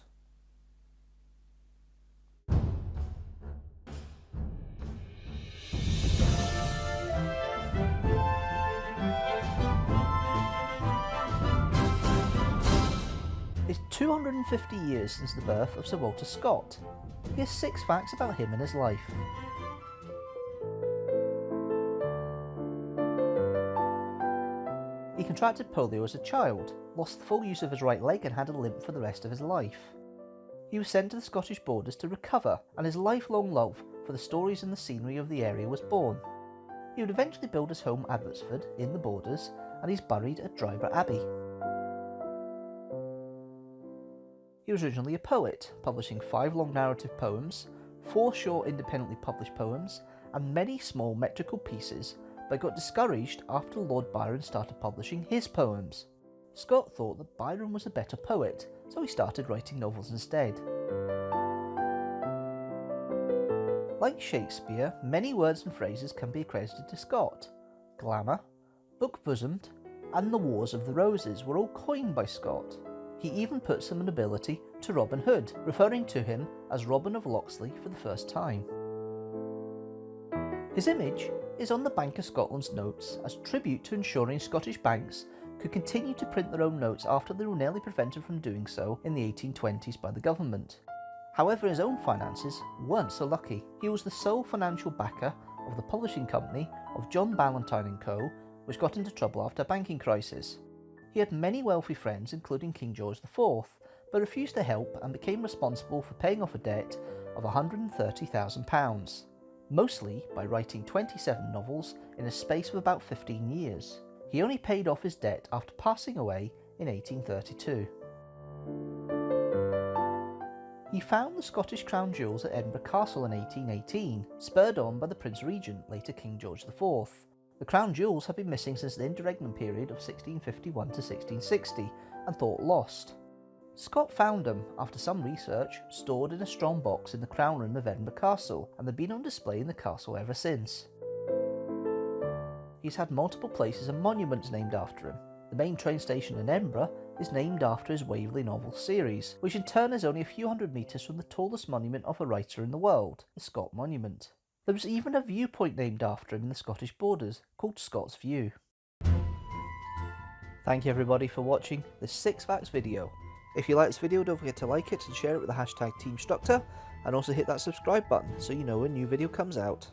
It's 250 years since the birth of Sir Walter Scott. Here's 6 facts about him and his life. He contracted polio as a child, lost the full use of his right leg and had a limp for the rest of his life. He was sent to the Scottish borders to recover, and his lifelong love for the stories and the scenery of the area was born. He would eventually build his home Abbotsford in the borders, and he's buried at Dryburgh Abbey. He was originally a poet, publishing 5 long narrative poems, 4 short independently published poems, and many small metrical pieces, but got discouraged after Lord Byron started publishing his poems. Scott thought that Byron was a better poet, so he started writing novels instead. Like Shakespeare, many words and phrases can be accredited to Scott. Glamour, book-bosomed, and the Wars of the Roses were all coined by Scott. He even put some nobility to Robin Hood, referring to him as Robin of Locksley for the first time. His image is on the Bank of Scotland's notes as tribute to ensuring Scottish banks could continue to print their own notes after they were nearly prevented from doing so in the 1820s by the government. However, his own finances weren't so lucky. He was the sole financial backer of the publishing company of John Ballantyne & Co., which got into trouble after a banking crisis. He had many wealthy friends, including King George IV, but refused to help and became responsible for paying off a debt of £130,000, mostly by writing 27 novels in a space of about 15 years. He only paid off his debt after passing away in 1832. He found the Scottish Crown Jewels at Edinburgh Castle in 1818, spurred on by the Prince Regent, later King George IV. The Crown Jewels had been missing since the interregnum period of 1651 to 1660 and thought lost. Scott found them, after some research, stored in a strong box in the Crown Room of Edinburgh Castle, and they've been on display in the castle ever since. He's had multiple places and monuments named after him. The main train station in Edinburgh is named after his Waverley novel series, which in turn is only a few hundred metres from the tallest monument of a writer in the world, the Scott Monument. There was even a viewpoint named after him in the Scottish borders, called Scott's View. Thank you everybody for watching this 6 facts video. If you like this video, don't forget to like it and share it with the hashtag teamstructor, and also hit that subscribe button so you know when a new video comes out.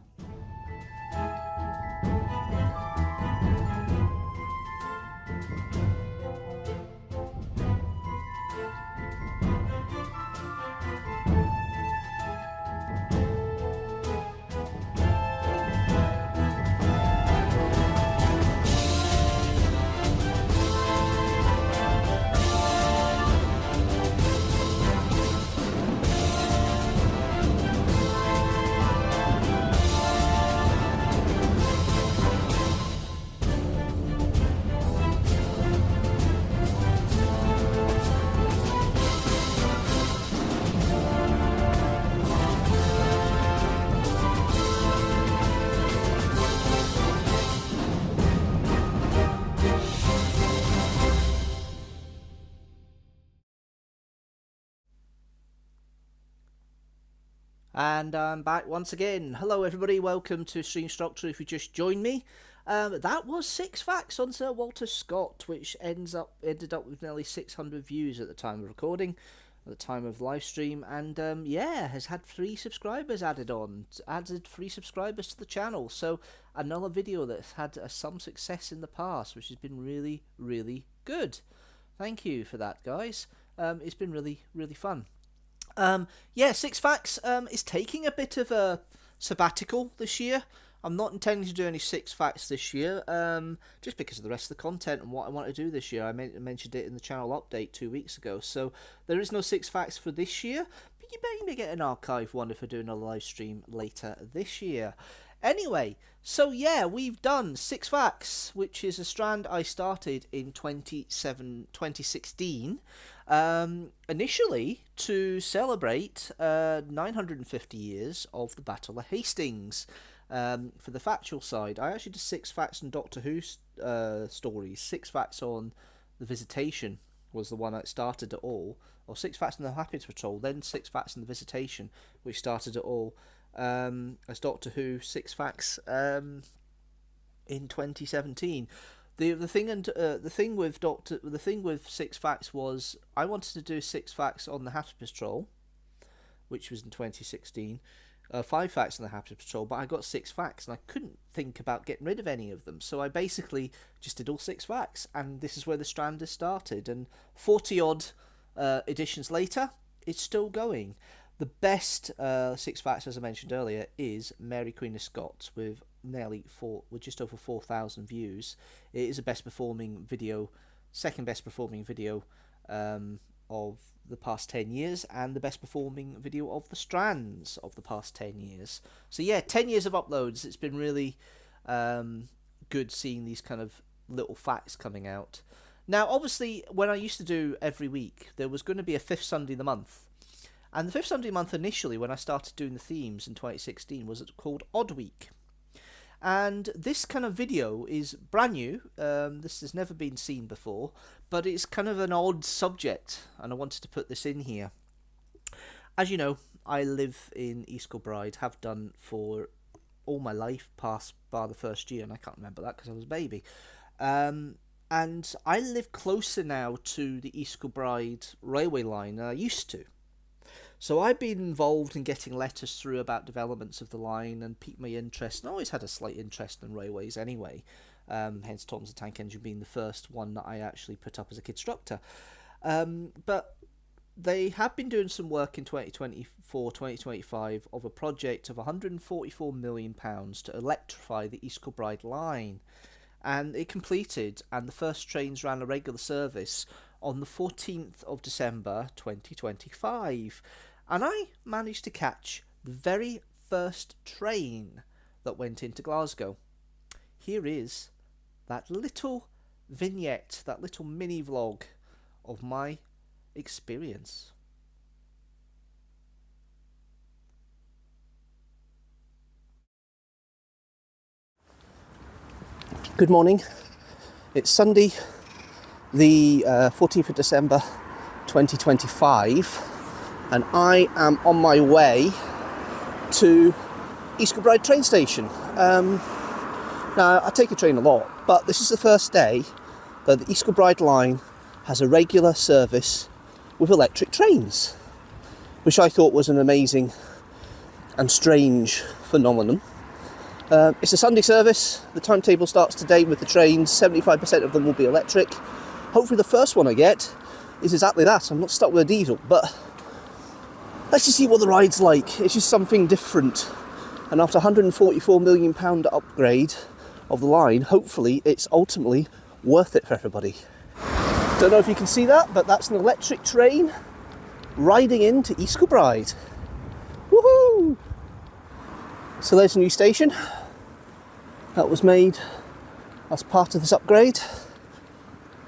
And I'm back once again. Hello everybody, welcome to Streamstructor if you just joined me. That was 6 facts on Sir Walter Scott, which ended up with nearly 600 views at the time of recording, at the time of live stream, and yeah, has had 3 subscribers added 3 subscribers to the channel. So another video that's had some success in the past, which has been really, really good. Thank you for that, guys. It's been really, really fun. Yeah, 6 facts is taking a bit of a sabbatical this year. I'm not intending to do any 6 facts this year, just because of the rest of the content and what I want to do this year. I mentioned it in the channel update 2 weeks ago, so there is no 6 facts for this year, but you may get an archive one if we're doing a live stream later this year. Anyway, so yeah, we've done 6 facts, which is a strand I started in 2016, initially to celebrate 950 years of the Battle of Hastings. For the factual side, I actually did 6 facts on Doctor Who stories. 6 facts on the Visitation was the one that started it all, or 6 facts on the Happiness Patrol, then 6 facts on the Visitation, which started it all. As Doctor Who 6 facts in 2017. The thing with 6 facts was I wanted to do 6 facts on the Happiness Patrol, which was in 2016. 5 facts on the Happiness Patrol, but I got 6 facts and I couldn't think about getting rid of any of them, so I basically just did all 6 facts, and this is where the strand has started. And 40 odd editions later, it's still going. The best 6 facts, as I mentioned earlier, is Mary Queen of Scots, with just over 4,000 views. It is the best performing video, second best performing video of the past 10 years, and the best performing video of the strands of the past 10 years. So yeah, 10 years of uploads. It's been really good seeing these kind of little facts coming out. Now, obviously, when I used to do every week, there was going to be a 5th Sunday of the month. And the 5th Sunday month initially, when I started doing the themes in 2016, was called Odd Week. And this kind of video is brand new. This has never been seen before, but it's kind of an odd subject, and I wanted to put this in here. As you know, I live in East Kilbride, have done for all my life, past bar the first year, and I can't remember that because I was a baby. And I live closer now to the East Kilbride railway line than I used to. So I've been involved in getting letters through about developments of the line and piqued my interest, and I always had a slight interest in railways anyway, hence Tom's the Tank Engine being the first one that I actually put up as a Kidstructor. But they have been doing some work in 2024, 2025 of a project of £144 million to electrify the East Kilbride line. And it completed, and the first trains ran a regular service on the 14th of December 2025. And I managed to catch the very first train that went into Glasgow. Here is that little vignette, that little mini vlog of my experience. Good morning. It's Sunday, the 14th of December 2025, and I am on my way to East Kilbride train station. Now, I take a train a lot, but this is the first day that the East Kilbride line has a regular service with electric trains, which I thought was an amazing and strange phenomenon. It's a Sunday service. The timetable starts today with the trains. 75% of them will be electric. Hopefully the first one I get is exactly that. I'm not stuck with a diesel, but let's just see what the ride's like. It's just something different. And after £144 million upgrade of the line, hopefully it's ultimately worth it for everybody. Don't know if you can see that, but that's an electric train riding into East Kilbride. Woohoo! So there's a new station that was made as part of this upgrade.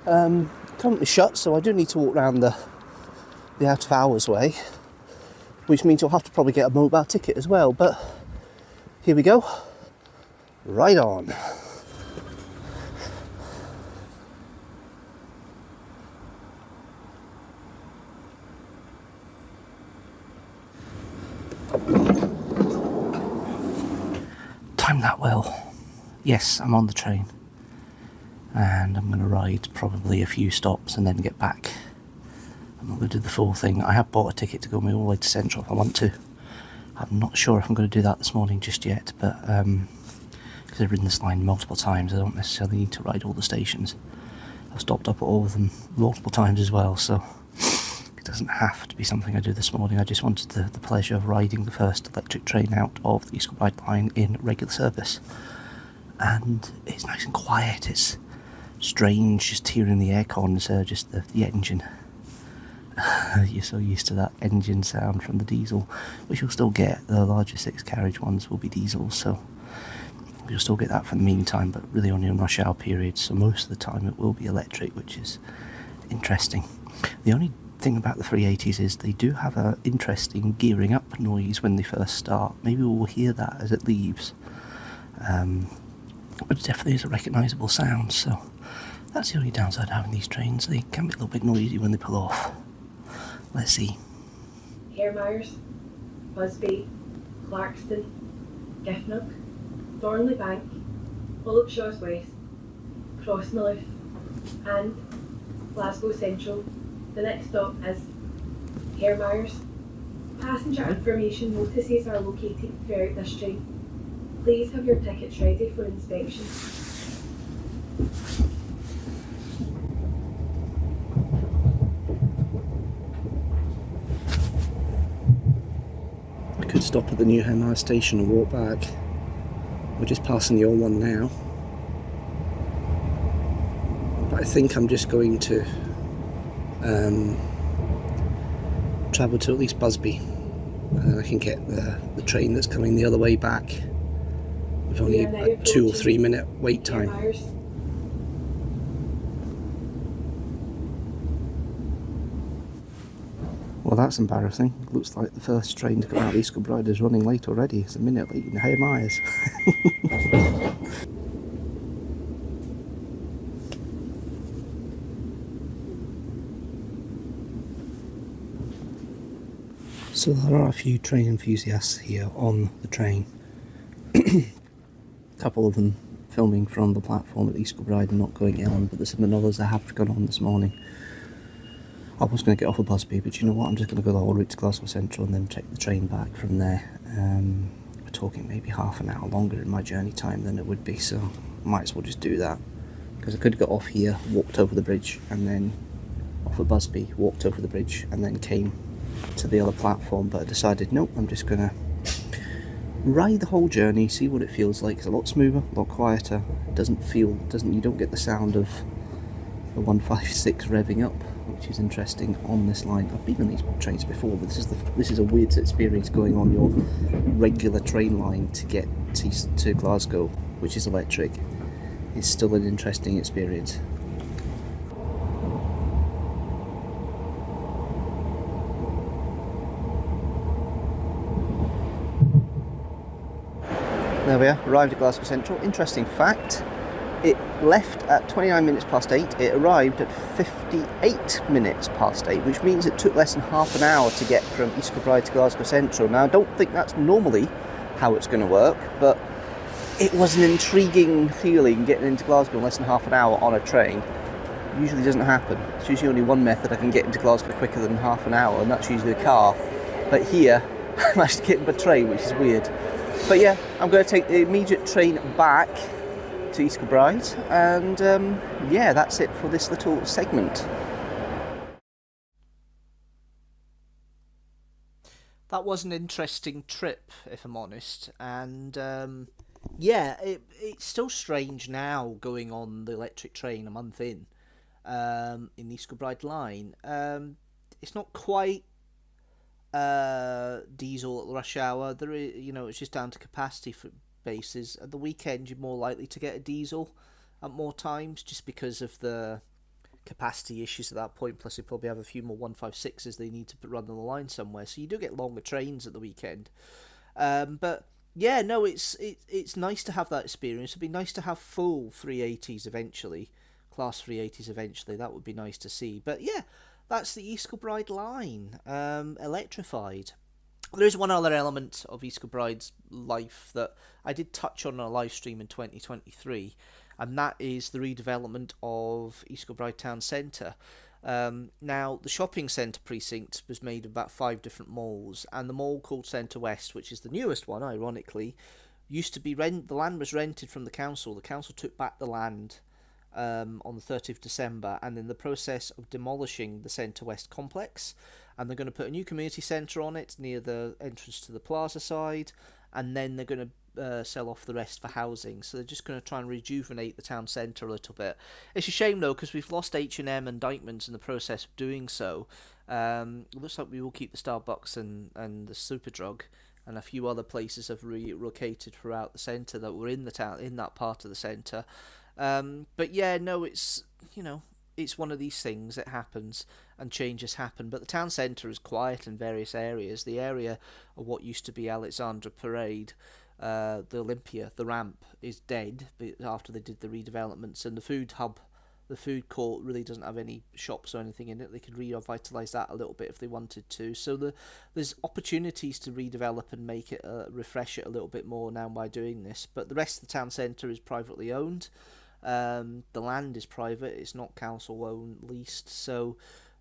Currently shut, so I do need to walk around the out of hours way, which means you'll have to probably get a mobile ticket as well, but here we go, right on. Yes, I'm on the train. And I'm going to ride probably a few stops and then get back. I'm not going to do the full thing. I have bought a ticket to go all the way to Central if I want to. I'm not sure if I'm going to do that this morning just yet, but because I've ridden this line multiple times, I don't necessarily need to ride all the stations. I've stopped up at all of them multiple times as well, so it doesn't have to be something I do this morning. I just wanted the pleasure of riding the first electric train out of the East Kilbride line in regular service. And it's nice and quiet. It's strange just hearing the aircon, just the engine. You're so used to that engine sound from the diesel, which you'll still get. The larger 6-carriage ones will be diesels, so you'll still get that for the meantime, but really only in rush hour periods, so most of the time it will be electric, which is interesting. The only thing about the 380s is they do have an interesting gearing up noise when they first start. Maybe we'll hear that as it leaves, but it definitely is a recognisable sound, so that's the only downside of having these trains. They can be a little bit noisy when they pull off. Let's see. Hairmyres, Busby, Clarkston, Giffnock, Thornley Bank, Shaw's West, Crossmalouf, and Glasgow Central. The next stop is Hairmyres. Passenger information notices are located throughout this train. Please have your tickets ready for inspection. I could stop at the new Hamsters station and walk back. We're just passing the old one now. But I think I'm just going to travel to at least Busby. And then I can get the train that's coming the other way back with only a 2 or 3 minute wait time. Well, that's embarrassing. Looks like the first train to come out of East Kilbride is running late already. It's a minute late in Hamsters. So there are a few train enthusiasts here on the train. A couple of them filming from the platform at East Kilbride and not going on, but there's been others that have gone on this morning. I was going to get off of Busby, but you know what, I'm just going to go the whole route to Glasgow Central and then take the train back from there. We're talking maybe half an hour longer in my journey time than it would be, so I might as well just do that. Because I could get off here, walked over the bridge, and then off at Busby, walked over the bridge, and then came to the other platform, but I decided, nope, I'm just going to ride the whole journey, see what it feels like. It's a lot smoother, a lot quieter. It you don't get the sound of the 156 revving up, which is interesting on this line. I've been on these trains before, but this is a weird experience going on your regular train line to get to Glasgow, which is electric. It's still an interesting experience. There we are, arrived at Glasgow Central. Interesting fact, it left at 29 minutes past 8, it arrived at 58 minutes past 8, which means it took less than half an hour to get from East Kilbride to Glasgow Central. Now I don't think that's normally how it's going to work, but it was an intriguing feeling getting into Glasgow in less than half an hour on a train. Usually doesn't happen. It's usually only one method I can get into Glasgow quicker than half an hour, and that's usually a car. But here, I managed to get into a train, which is weird. But yeah, I'm going to take the immediate train back to East Kilbride, and yeah, that's it for this little segment. That was an interesting trip, if I'm honest, and yeah, it's still strange now going on the electric train a month in the East Kilbride line. It's not quite diesel at the rush hour. There is, it's just down to capacity for bases. At the weekend, you're more likely to get a diesel at more times, just because of the capacity issues at that point. Plus, they probably have a few more 156s they need to run on the line somewhere, so you do get longer trains at the weekend. But yeah, no, it's nice to have that experience. It'd be nice to have full 380s eventually, class 380s eventually. That would be nice to see. But yeah, that's the East Kilbride line, electrified. There is one other element of East Kilbride's life that I did touch on a live stream in 2023, and that is the redevelopment of East Kilbride Town Centre. Now, the shopping centre precinct was made of about 5 different malls, and the mall called Centre West, which is the newest one, ironically, used to be the land was rented from the council. The council took back the land on the 30th of December, and in the process of demolishing the Centre West complex, and they're going to put a new community centre on it near the entrance to the plaza side, and then they're going to sell off the rest for housing. So they're just going to try and rejuvenate the town centre a little bit. It's a shame though, because we've lost H&M and Dykeman's in the process of doing so. It looks like we will keep the Starbucks and the Superdrug, and a few other places have relocated throughout the centre that were in the town, in that part of the centre. But yeah, no, it's, you know, it's one of these things. It happens, and changes happen. But the town centre is quiet in various areas. The area of what used to be Alexandra Parade, the Olympia, the ramp, is dead after they did the redevelopments, and the food hub, the food court, really doesn't have any shops or anything in it. They could revitalise that a little bit if they wanted to. So there's opportunities to redevelop and make it, refresh it a little bit more now by doing this. But the rest of the town centre is privately owned. The land is private, it's not council owned, leased, so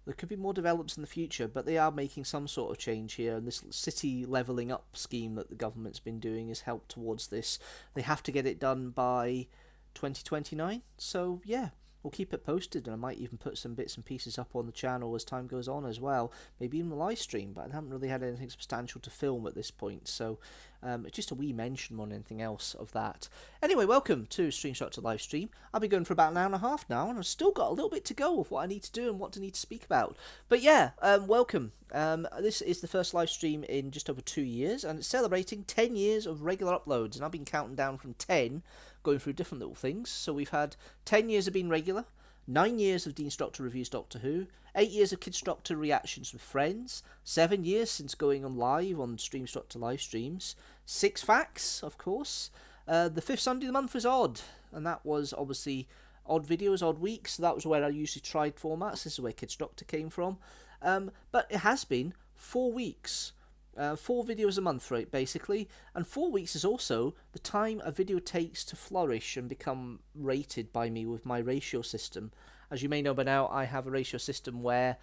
there could be more developments in the future, but they are making some sort of change here, and this city levelling up scheme that the government's been doing has helped towards this. They have to get it done by 2029, so yeah, we'll keep it posted, and I might even put some bits and pieces up on the channel as time goes on as well, maybe even a live stream, but I haven't really had anything substantial to film at this point, so it's just a wee mention more than anything else of that. Anyway, welcome to Streamstructor live stream. I've been going for about an hour and a half now, and I've still got a little bit to go of what I need to do and what I need to speak about. But yeah, welcome. This is the first live stream in just over 2 years, and it's celebrating 10 years of regular uploads, and I've been counting down from 10, going through different little things. So we've had 10 years of being regular, 9 years of Deanstructor reviews Doctor Who, 8 years of Kidstructor reactions with friends, 7 years since going on live on Streamstructor live streams, 6 facts, of course. The 5th Sunday of the month was odd, and that was obviously odd videos, odd weeks. So that was where I usually tried formats. This is where Kidstructor came from. But it has been 4 weeks. 4 videos a month, right, basically, and 4 weeks is also the time a video takes to flourish and become rated by me with my ratio system. As you may know by now, I have a ratio system where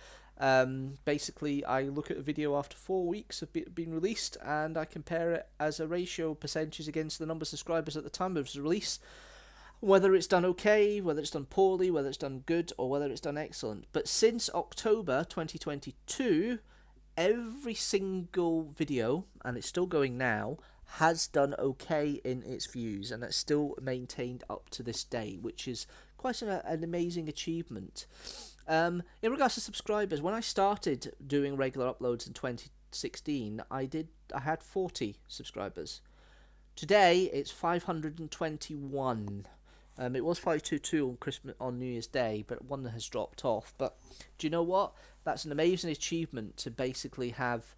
basically I look at a video after 4 weeks of being released, and I compare it as a ratio percentage against the number of subscribers at the time of its release, whether it's done okay, whether it's done poorly, whether it's done good, or whether it's done excellent. But since October 2022, every single video, and it's still going now, has done okay in its views, and it's still maintained up to this day, which is quite an amazing achievement. In regards to subscribers, when I started doing regular uploads in 2016, I had 40 subscribers. Today it's 521. It was 522 on New Year's Day, but one has dropped off. But do you know what? That's an amazing achievement to basically have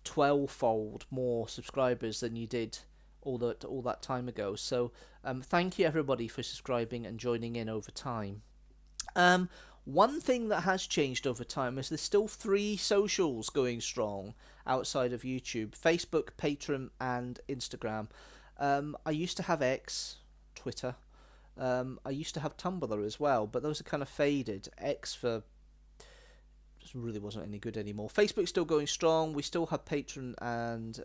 12-fold more subscribers than you did all that time ago. So thank you everybody for subscribing and joining in over time. One thing that has changed over time is there's still 3 socials going strong outside of YouTube: Facebook, Patreon, and Instagram. I used to have X, Twitter. I used to have Tumblr as well, but those are kind of faded. X just really wasn't any good anymore. Facebook's still going strong. We still have Patreon and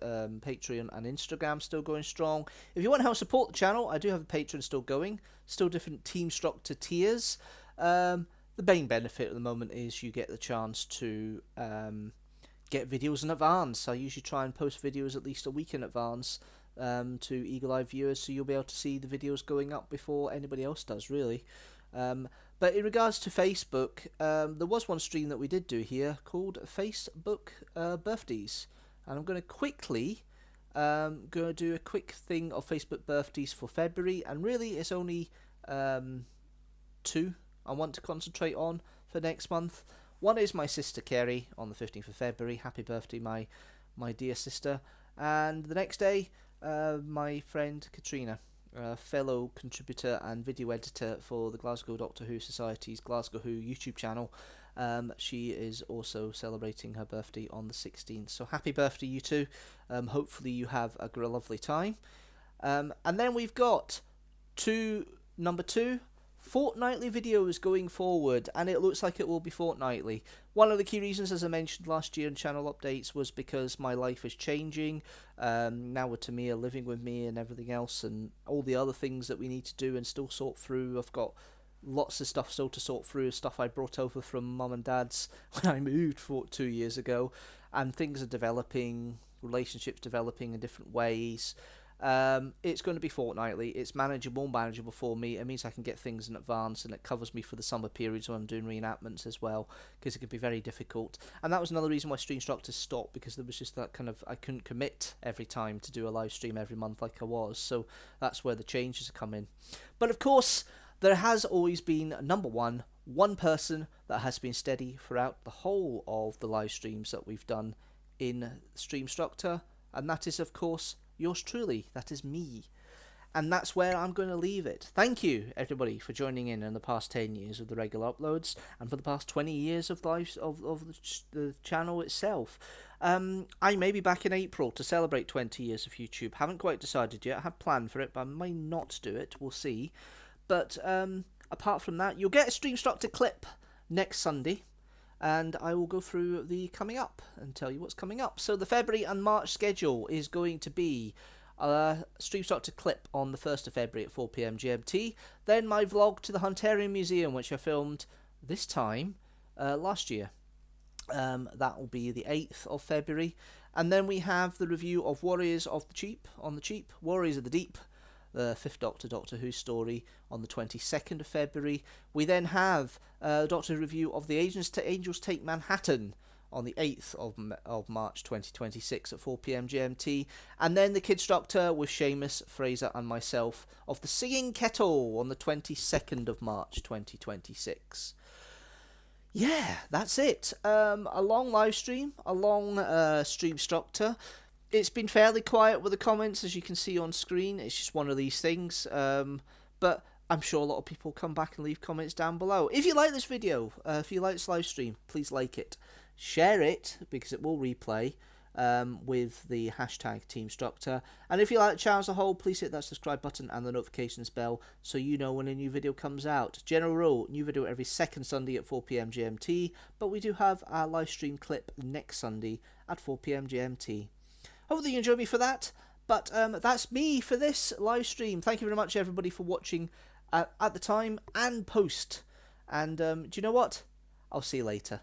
Instagram still going strong. If you want to help support the channel, I do have a Patreon still going. Still different Teamstructor tiers. The main benefit at the moment is you get the chance to get videos in advance. I usually try and post videos at least a week in advance to eagle-eyed viewers, so you'll be able to see the videos going up before anybody else does, really. But in regards to Facebook, there was one stream that we did do here called Facebook Birthdays, and I'm going to quickly do a quick thing of Facebook birthdays for February, and really it's only 2 I want to concentrate on for next month. One is my sister Kerry on the 15th of February. Happy birthday, my dear sister. And the next day, my friend Katrina. fellow contributor and video editor for the Glasgow Doctor Who Society's Glasgow Who YouTube channel. She is also celebrating her birthday on the 16th. So happy birthday, you two. Hopefully you have a lovely time. And then we've got number two, fortnightly videos going forward, and it looks like it will be fortnightly. One of the key reasons, as I mentioned last year in channel updates, was because my life is changing. Now with Tamia living with me and everything else, and all the other things that we need to do and still sort through. I've got lots of stuff still to sort through, stuff I brought over from mum and dad's when I moved 2 years ago, and things are developing, relationships developing in different ways. It's going to be fortnightly. It's manageable for me. It means I can get things in advance, and it covers me for the summer periods when I'm doing reenactments as well, because it can be very difficult. And that was another reason why Streamstructor stopped, because there was just that kind of, I couldn't commit every time to do a live stream every month like I was. So that's where the changes come in. But of course, there has always been, number one person that has been steady throughout the whole of the live streams that we've done in Streamstructor, and that is, of course, yours truly. That is me. And that's where I'm going to leave it. Thank you, everybody, for joining in the past 10 years of the regular uploads, and for the past 20 years of the channel itself. I may be back in April to celebrate 20 years of YouTube. Haven't quite decided yet. I have planned for it, but I may not do it. We'll see. But apart from that, you'll get a Streamstructor clip next Sunday, and I will go through the coming up and tell you what's coming up. So the February and March schedule is going to be a Streamstructor clip on the 1st of February at 4 PM GMT, then my vlog to the Hunterian Museum, which I filmed this time last year. That will be the 8th of February, and then we have the review of Warriors of the Cheap, Warriors of the Deep, the 5th Doctor Who story, on the 22nd of February. We then have a Doctor Who review of the Angels Take Manhattan on the 8th of March 2026 at 4 PM GMT. And then the Kidstructor with Seamus, Fraser and myself of the Singing Kettle on the 22nd of March 2026. Yeah, that's it. A long live stream, a long Streamstructor. It's been fairly quiet with the comments, as you can see on screen. It's just one of these things. But I'm sure a lot of people come back and leave comments down below. If you like this video, if you like this live stream, please like it. Share it, because it will replay with the hashtag teamstructor. And if you like the channel as a whole, please hit that subscribe button and the notifications bell so you know when a new video comes out. General rule, new video every second Sunday at 4 PM GMT, but we do have our live stream clip next Sunday at 4 PM GMT. Hopefully you enjoy me for that, but that's me for this live stream. Thank you very much, everybody, for watching at the time and post. And do you know what? I'll see you later.